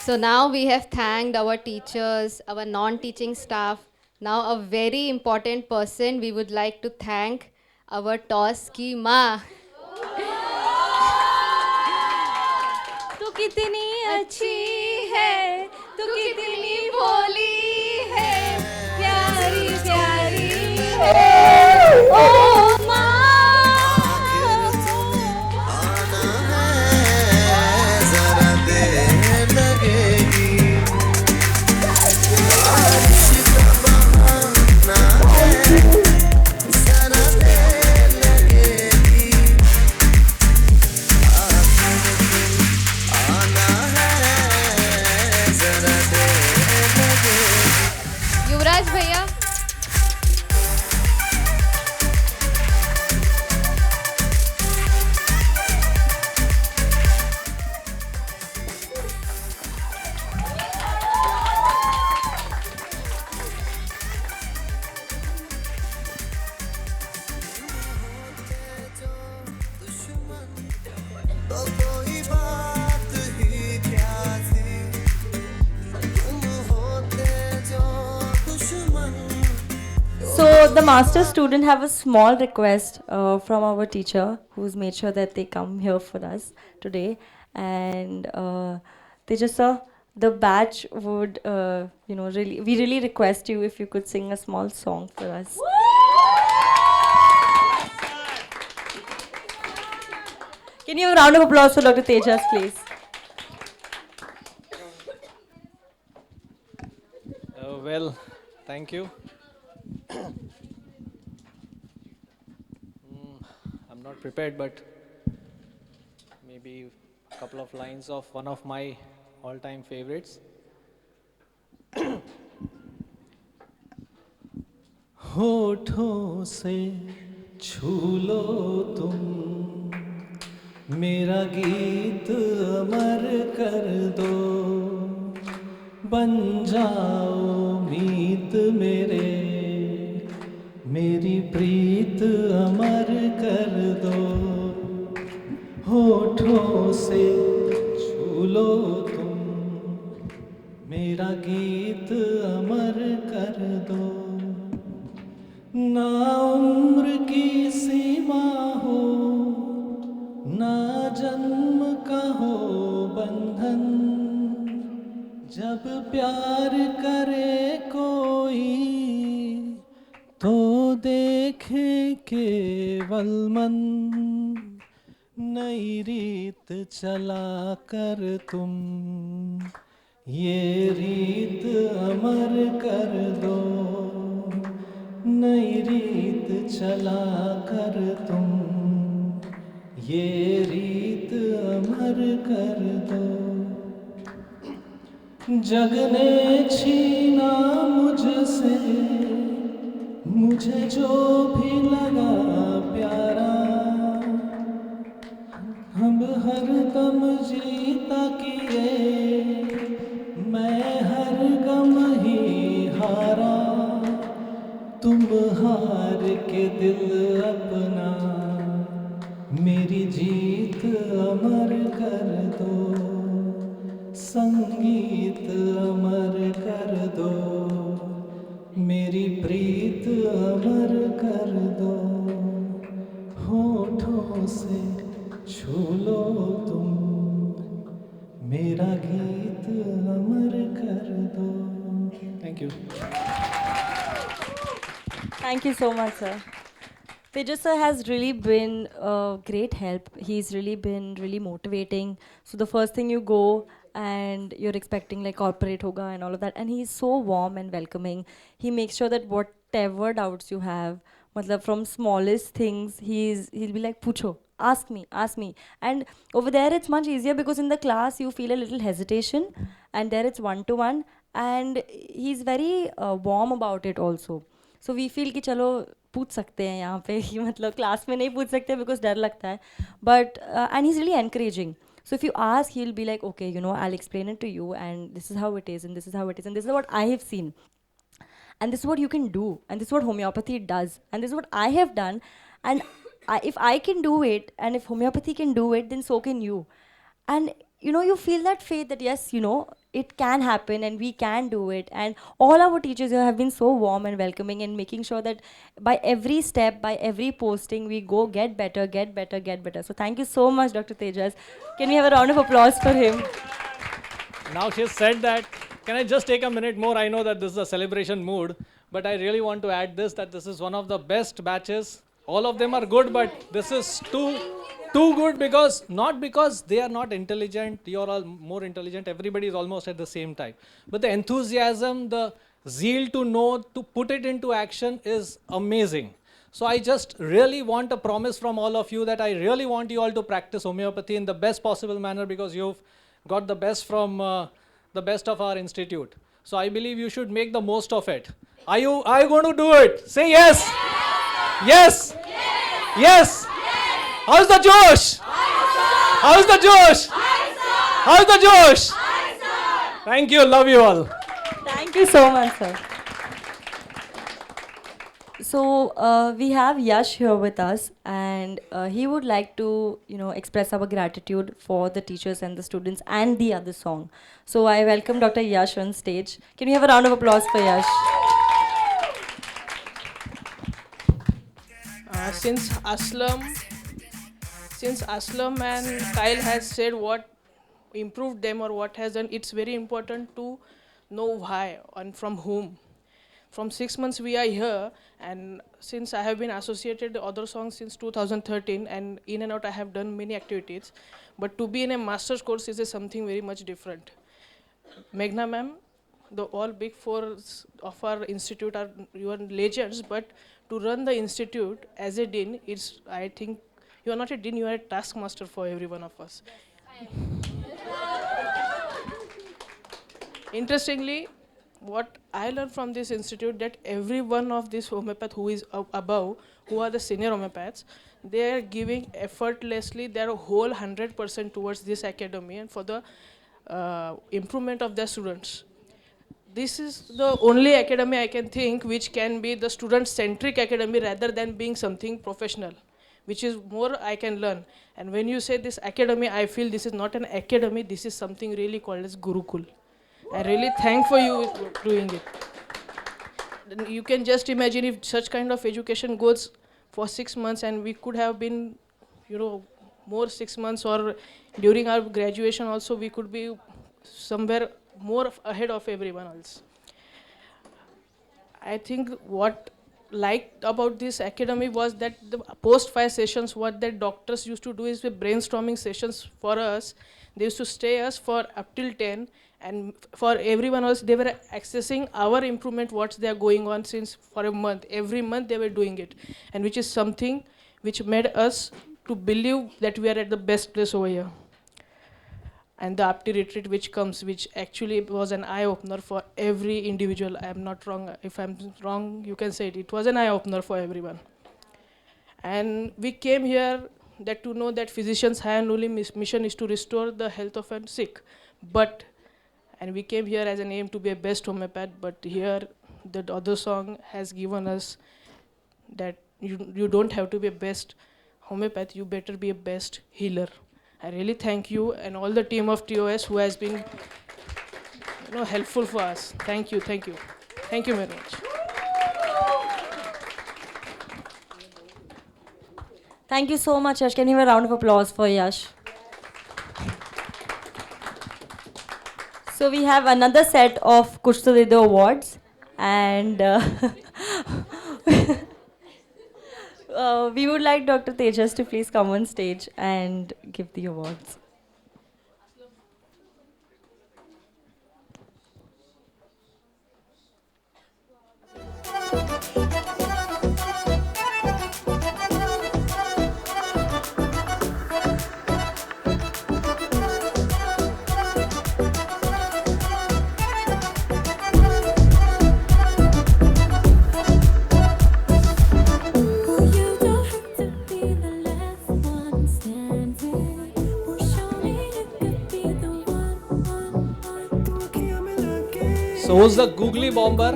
So now we have thanked our teachers, our non-teaching staff. Now a very important person we would like to thank, our toss की माँ. तू कितनी अच्छी है, तू कितनी भोली है, प्यारी प्यारी है, ओ माँ. जरा देर लगेगी बारिश का बहाना है जरा देर लगेगी आना है जरा देर लगेगी. युवराज भैया. तो कोई बात ही क्या थी तुम होते जो दुश्मन. So the master student have a small request from our teacher, who's made sure that they come here for us today, and Tejas sir, the batch would we really request you if you could sing a small song for us. Can you have a round of applause for Dr. Tejas, please? Well, thank you. I'm not prepared, but maybe a couple of lines of one of my all-time favorites. होठों से छू लो तुम मेरा गीत अमर कर दो बन जाओ मीत मेरे मेरी प्रीत अमर कर दो होठों से छू लो तुम मेरा गीत अमर कर दो ना उम्र की सीमा हो ना जन्म का हो बंधन जब प्यार करे कोई तो देखे केवल मन नई रीत चला कर तुम ये रीत अमर कर दो नई रीत चला कर तुम ये रीत अमर कर दो जग ने छीना मुझसे मुझे जो भी लगा प्यारा हम हर दम जीता किए मैं हर गम ही हारा तुम हार के दिल अपना मेरी जीत अमर कर दो संगीत अमर कर दो मेरी प्रीत अमर कर दो होठों से छू लो तुम मेरा गीत अमर कर दो. Thank you. Thank you so much, sir. Tejas sir has really been a great help. He's really been really motivating. So the first thing you go and you're expecting like corporate hoga and all of that, and he's so warm and welcoming. He makes sure that whatever doubts you have, matlab from smallest things, he'll be like pucho, ask me. And over there it's much easier because in the class you feel a little hesitation, and there it's one-to-one, and he's very warm about it also. So we feel कि चलो पूछ सकते हैं यहाँ पे कि मतलब class में नहीं पूछ सकते because डर लगता है, but and he's really encouraging. So if you ask, he'll be like, okay, I'll explain it to you, and this is how it is, and this is how it is, and this is what I have seen, and this is what you can do, and this is what homeopathy does, and this is what I have done, and if I can do it, and if homeopathy can do it, then so can you. And you feel that faith that yes, it can happen and we can do it. And all our teachers here have been so warm and welcoming and making sure that by every step, by every posting, we go get better, get better, get better. So thank you so much, Dr. Tejas. Can we have a round of applause for him? Now she has said that. Can I just take a minute more? I know that this is a celebration mood, but I really want to add this, that this is one of the best batches. All of them are good, but this is too good, not because they are not intelligent, you're all more intelligent, everybody is almost at the same time. But the enthusiasm, the zeal to know, to put it into action is amazing. So I just really want a promise from all of you that I really want you all to practice homeopathy in the best possible manner, because you've got the best from the best of our institute. So I believe you should make the most of it. Are you going to do it? Say yes. Yes. Yes. How's the Josh? How's the Josh? How's the Josh? Thank you. Love you all. Thank you so much, sir. So we have Yash here with us, and he would like to, express our gratitude for the teachers and the students and the other song. So I welcome Dr. Yash on stage. Can we have a round of applause for Yash? Since Aslam and Kyle has said what improved them or what has done, it's very important to know why and from whom. From 6 months we are here, and since I have been associated with other songs since 2013, and in and out I have done many activities, but to be in a master's course is something very much different. Meghna ma'am, the all big four of our institute are your legends, but to run the institute as a dean, it's, I think, you are not a dean, you are a taskmaster for every one of us. Interestingly, what I learned from this institute, that every one of these homeopaths who is above, who are the senior homeopaths, they are giving effortlessly their whole 100% towards this academy and for the improvement of their students. This is the only academy I can think which can be the student-centric academy rather than being something professional, which is more I can learn. And when you say this academy, I feel this is not an academy, this is something really called as Gurukul. I really thank for you doing it. You can just imagine if such kind of education goes for 6 months, and we could have been, more 6 months, or during our graduation also we could be somewhere more ahead of everyone else. I think what liked about this academy was that the post-5 sessions, what the doctors used to do is with brainstorming sessions for us. They used to stay us for up till 10, and for everyone else, they were accessing our improvement, what's they are going on since for a month. Every month they were doing it, and which is something which made us to believe that we are at the best place over here. And the Apti retreat which comes, which actually was an eye-opener for every individual. I am not wrong. If I'm wrong, you can say it. It was an eye-opener for everyone. And we came here that to know that physicians' high and only mission is to restore the health of a sick. And we came here as an aim to be a best homeopath, but here the other song has given us that you don't have to be a best homeopath, you better be a best healer. I really thank you and all the team of TOS who has been helpful for us. Thank you, thank you. Thank you very much. Thank you so much, Yash. Can you have a round of applause for Yash? So we have another set of Kuch To De Do awards, and we would like Dr. Tejas to please come on stage and give the awards. So who's the googly bomber?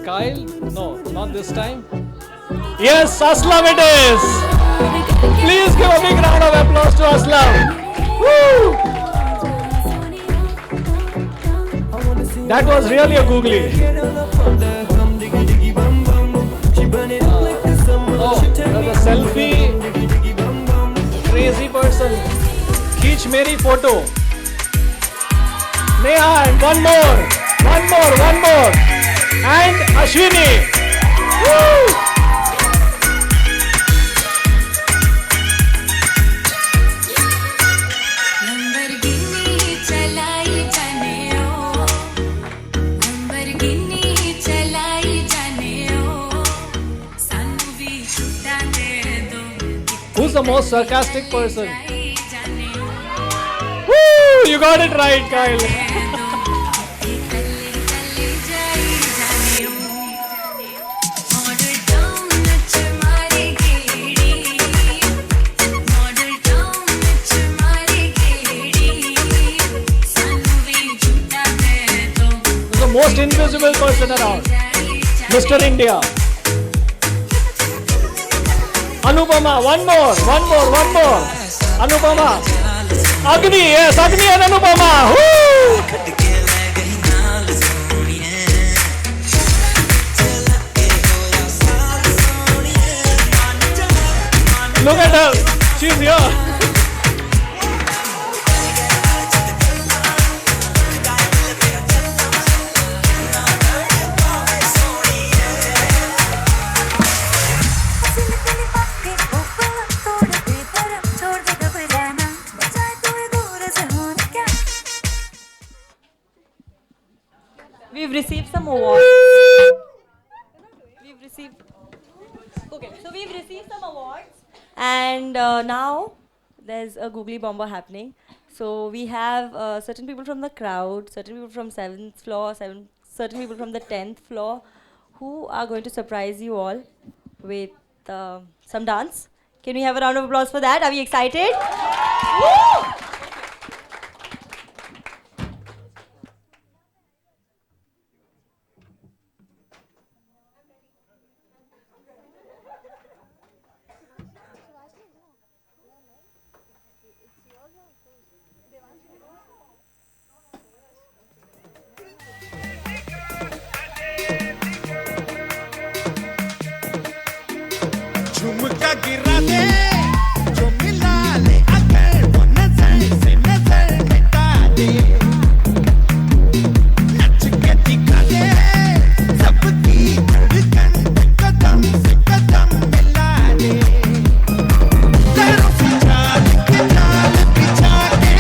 Kyle? No, not this time. Yes, Aslam it is! Please give a big round of applause to Aslam. Woo! That was really a googly. Oh, there's a selfie. Crazy person. Khich meri photo. Neha, and one more. And Ashwini. Woo! Who's the most sarcastic person? Woo! You got it right, Kyle. The most invisible person around. Mr. India. Anupama, one more. Anupama. Agni, yes, Agni and Anupama. Woo! Look at her. She's here. We've received some awards. We've received some awards, and now there's a googly bomber happening. So we have certain people from the crowd, certain people from 7th floor, certain people from the 10th floor, who are going to surprise you all with some dance. Can we have a round of applause for that? Are we excited? Woo! झुमका गिरा दे जो मिला ले अगर वो नजर से नजर मिटा दे नच के दिखा दे सबकी धड़कन कदम से कदम मिला दे पैरों से चाल के चाल बिछा के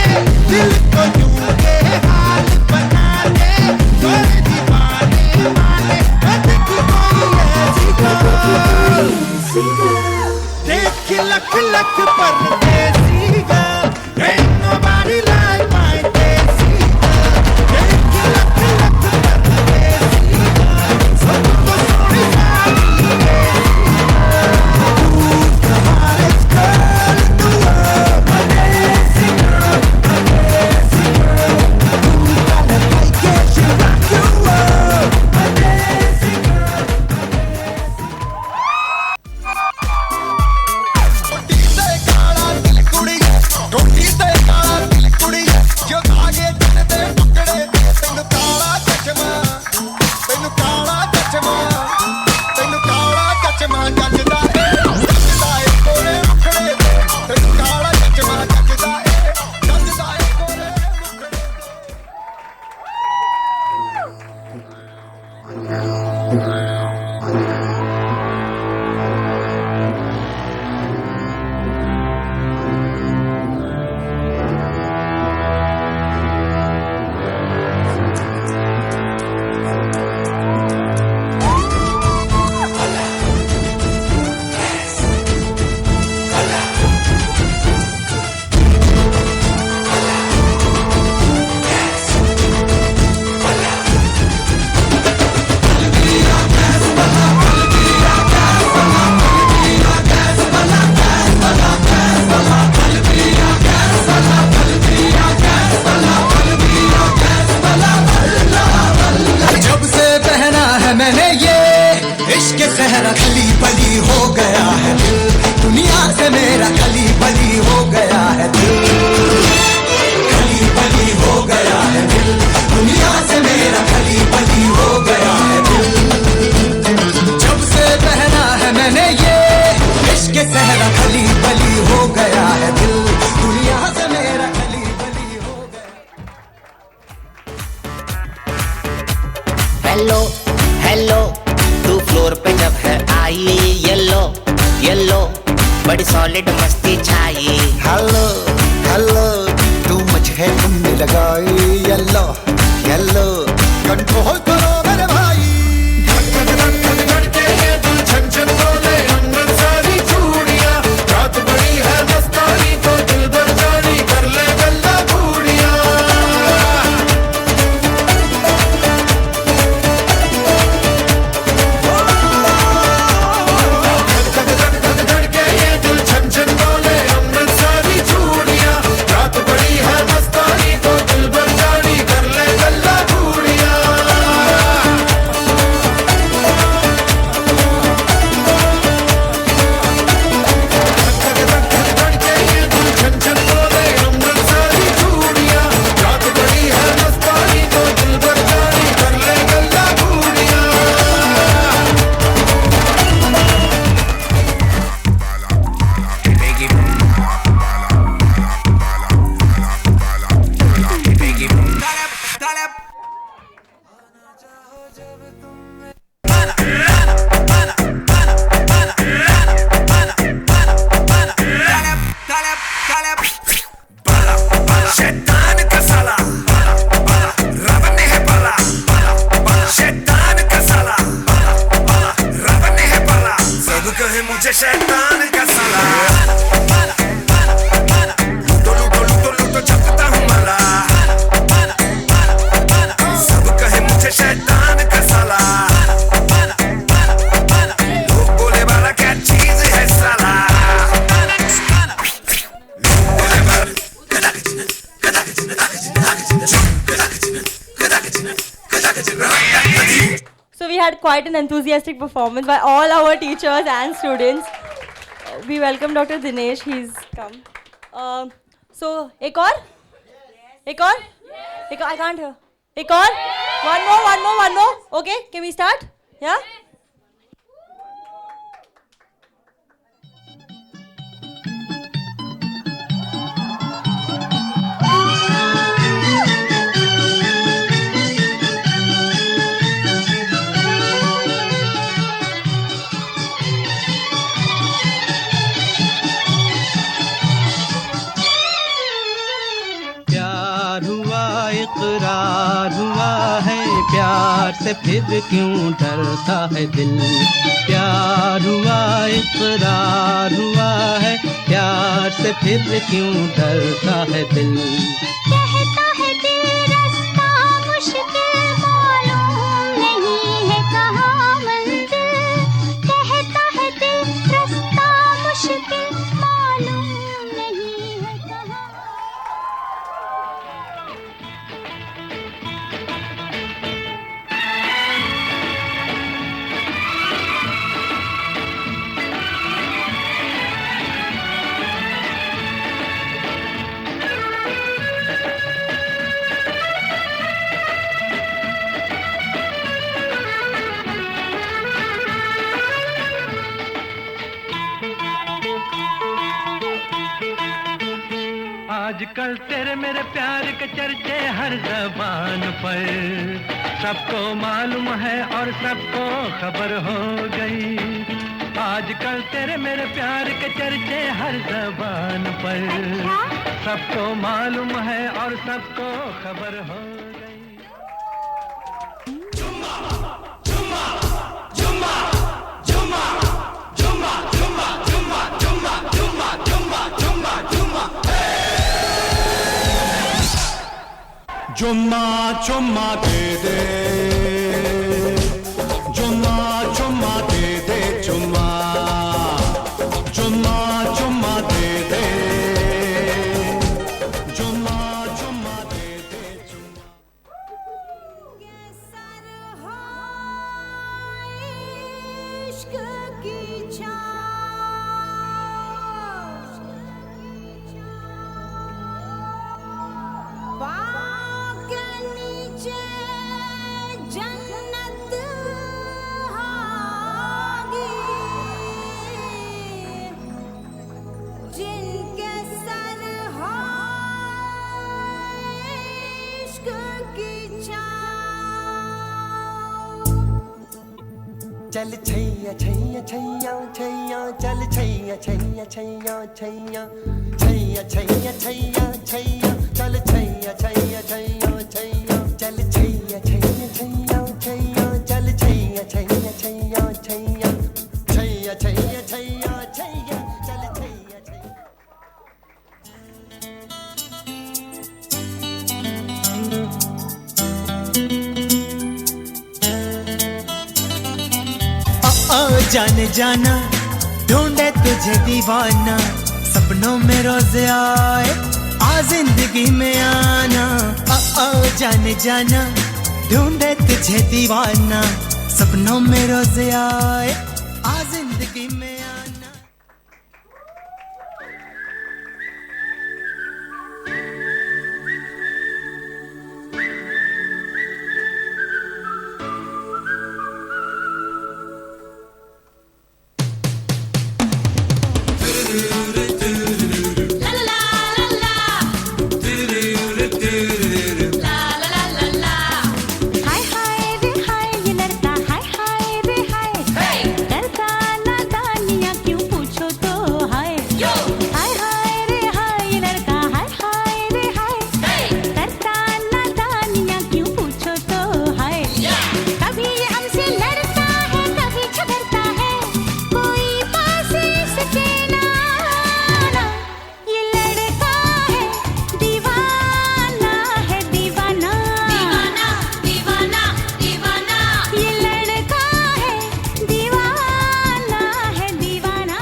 दिल को यूं के हाल बना दे कर दीवाने माने देख कोई ऐसी देख लख लख परदेसी girl, ain't nobody like my Desi girl. देख लख लख परदेसी girl, सबको सोनी सारी Desi girl. Who's the hottest girl in the world? My Desi girl, my Desi girl. Who's got a like it? She rock your world. My Desi girl, my Desi girl. बड़ी solid मस्ती छाई। Hello hello तू much है तुमने लगाई yellow yellow control करो मेरे भाई। धक धक धक धक धड़के ये दिल छन छन बोले अंदर सारी चूड़ियां। रात बड़ी है मस्तानी तो दिल भर जानी कर ले गल्ला बूढ़िया। धक धक धक धक धड़के ये दिल छन छन बोले अंदर सारी चूड़ियां। रात बड़ी है मस्तानी तो दिल भर जानी कर ले गल्ला बूढ़िया। शैतान का साला रावण है बाला। शैतान का साला रावण है बाला। सब कहे मुझे शैतान का साला। लूटो लूटो लूटो लूटो छपता हूँ माला। सब कहे मुझे शैतान का साला। लोग बोले वाला क्या चीज है साला। So we had quite an enthusiastic performance by all our teachers and students. We welcome Dr. Dinesh. He's come. So एक और? I can't hear. एक और? One more. Okay, can we start? Yeah. प्यार हुआ इकरार हुआ है, प्यार से फिर क्यों डरता है दिल। प्यार हुआ इकरार हुआ है, प्यार से फिर क्यों डरता है दिल। कहता है दिल रास्ता मुश्किल मालूम नहीं है कहाँ मंजिल। कहता है दिल रास्ता मुश्किल मालूम नहीं है कहाँ। आजकल तेरे मेरे प्यार के चर्चे हर ज़बान पर, सबको मालूम है और सबको खबर हो गई। आजकल तेरे मेरे प्यार के चर्चे हर ज़बान पर, सबको मालूम है और सबको खबर हो गई। जुम्मा जुम्मा जुम्मा जुम्मा जुम्मा जुम्मा जुम्मा जुम्मा जुम्मा जुम्मा जुम्मा जुम्मा जुम्मा चुम्मा दे दे, जुम्मा चुम्मा दे दे, जुम्मा जुम्मा चुम्मा दे दे, जुम्मा चुम्मा दे दे, जुम्मा। इश्क की छाँव के नीचे जन्नत चल छैया छैया छैया छैया चल छैया छैया छैया छैया छैया छैया छैया छैया चल छैया छैया छैया छैया चल छैया छैया छैया छैया चल छैया छैया छैया छैया छैया छैया छैया छैया चल छैया छैया जाने जाना ढूंढे तुझे दीवाना सपनों में रोज आए आ जिंदगी में आना जाने जाना ढूंढे तुझे दीवाना सपनों में रोज आए आ जिंदगी में आना। हाय हाय रे हाय ये लड़का हाय हाय रे हाय डरता नादानियाँ क्यों पूछो तो हाय हाय हाय रे हाय ये लड़का हाय हाय रे हाय डरता नादानियाँ क्यों पूछो तो हाय कभी ये हमसे लड़ता है कभी झगड़ता है कोई पास इसके ना आना ये लड़का है दीवाना दीवाना दीवाना दीवाना ये लड़का है दीवाना दीवाना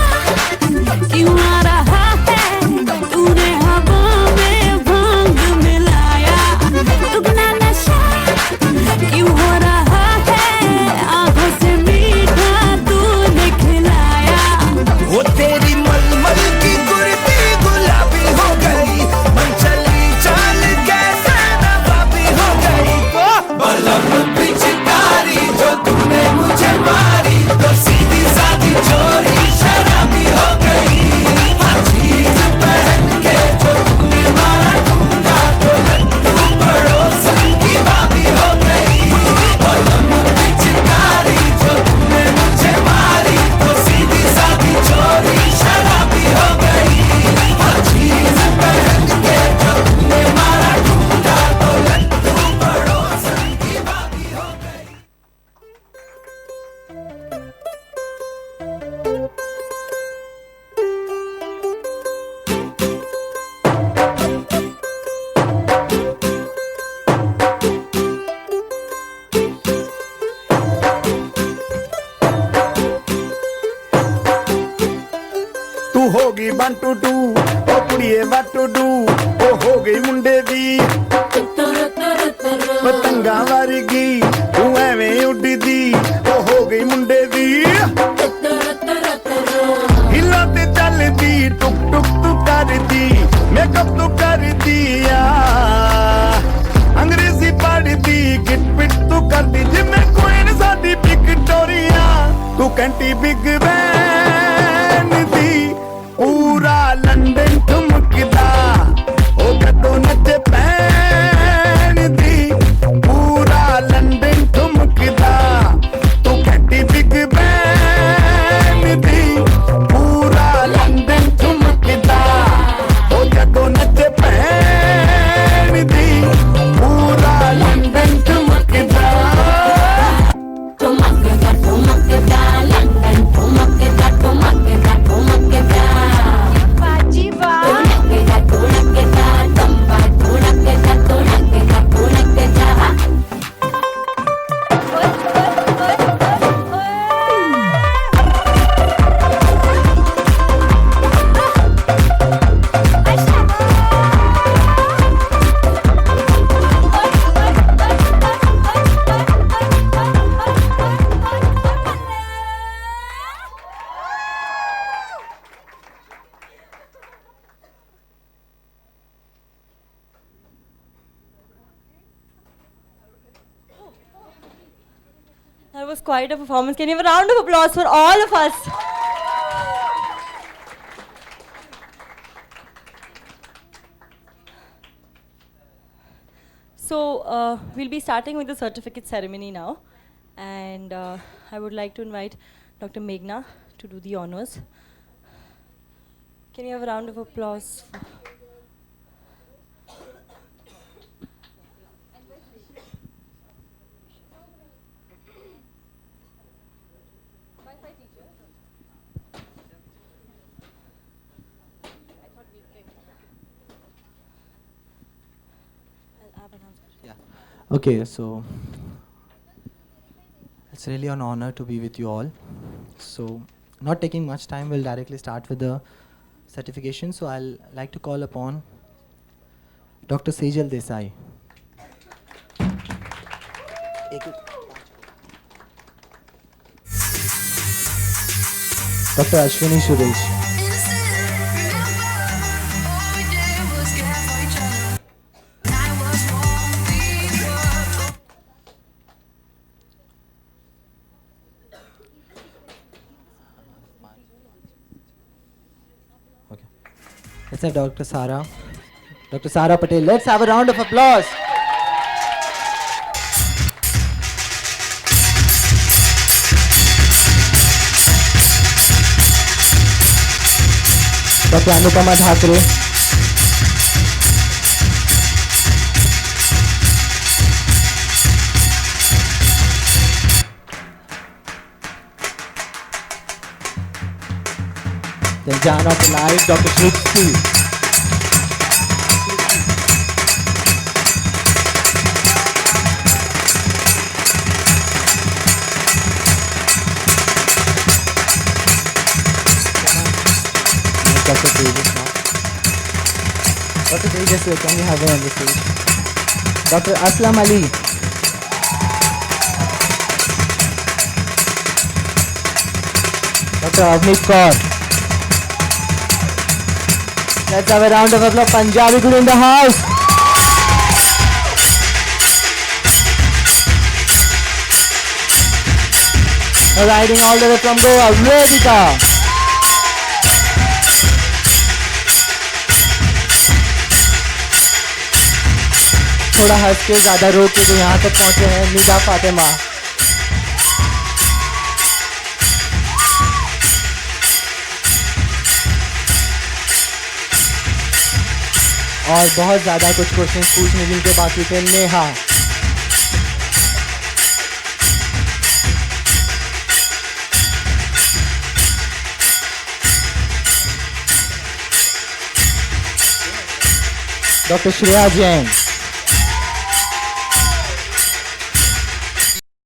क्यों आ रहा है तूने हवा में भांग मिलाया दुगना नशा क्यों हो रहा है आंखों से मीठा तूने खिलाया वो तेरी मलमल की कुर्ती गुलाबी हो गई मन चली चाल कैसे नवाबी हो गई बलम पिचकारी जो तूने मुझे मारी तो सीधी सादी चोरी शराबी हो गई हर चीज पहन के जो तूने मारा ढूंढा तो लड्डू पड़ोसन की भाभी हो गई बलम पिचकारी जो तूने मुझे मारी तो सीधी सादी चोरी शराबी हो गई हर चीज पहन के जो तूने मारा ढूंढा तो लड्डू पड़ोसन की भाभी हो गई। तू होगी 1 2 2 ओ कुड़िए what to do ओ हो गई मुंडे दी पतंगा वर्गी तू एवें उड़दी ओ हो गई मुंडे दी हिला ते चलदी टुक टुक तू करदी मेकअप तू कर दिया अंग्रेजी पढ़दी गिट पिट तू करदी जिम्मे क्वीन साडी विक्टोरिया तू कैंटी बिग बैन दी पूरा लंदन ठुमकदा ओ गदो नच पैन दी पूरा लंदन ठुमकदा तू कैंटी बिग बैन दी पूरा लंदन ठुमकदा ओ गदो नच पैन was quite a performance. Can you have a round of applause for all of us? So we'll be starting with the certificate ceremony now. And I would like to invite Dr. Meghna to do the honors. Can you have a round of applause? Okay, so it's really an honor to be with you all. So, not taking much time, we'll directly start with the certification. So, I'll like to call upon Dr. Sejal Desai. Dr. Ashwini Suresh. Let's have Dr. Sara Patel. Let's have a round of applause. Dr. Anupama Dhakre. The Jan of the Life, Dr. Shriti. Dr. Tejas now. Dr. Tejas, can we have her on the stage? Dr. Aslam Ali. Dr. Avneet Kaur. Let's have a round of applause. Punjabi Guru in the house. Riding all the way from Goa, Vedika. थोड़ा हंस के ज़्यादा रो के जो यहाँ तक पहुँचे हैं निदा फातिमा. और बहुत ज़्यादा कुछ क्वेश्चन पूछने जिनके बाकी थे. नेहा. डॉक्टर श्रेया जैन.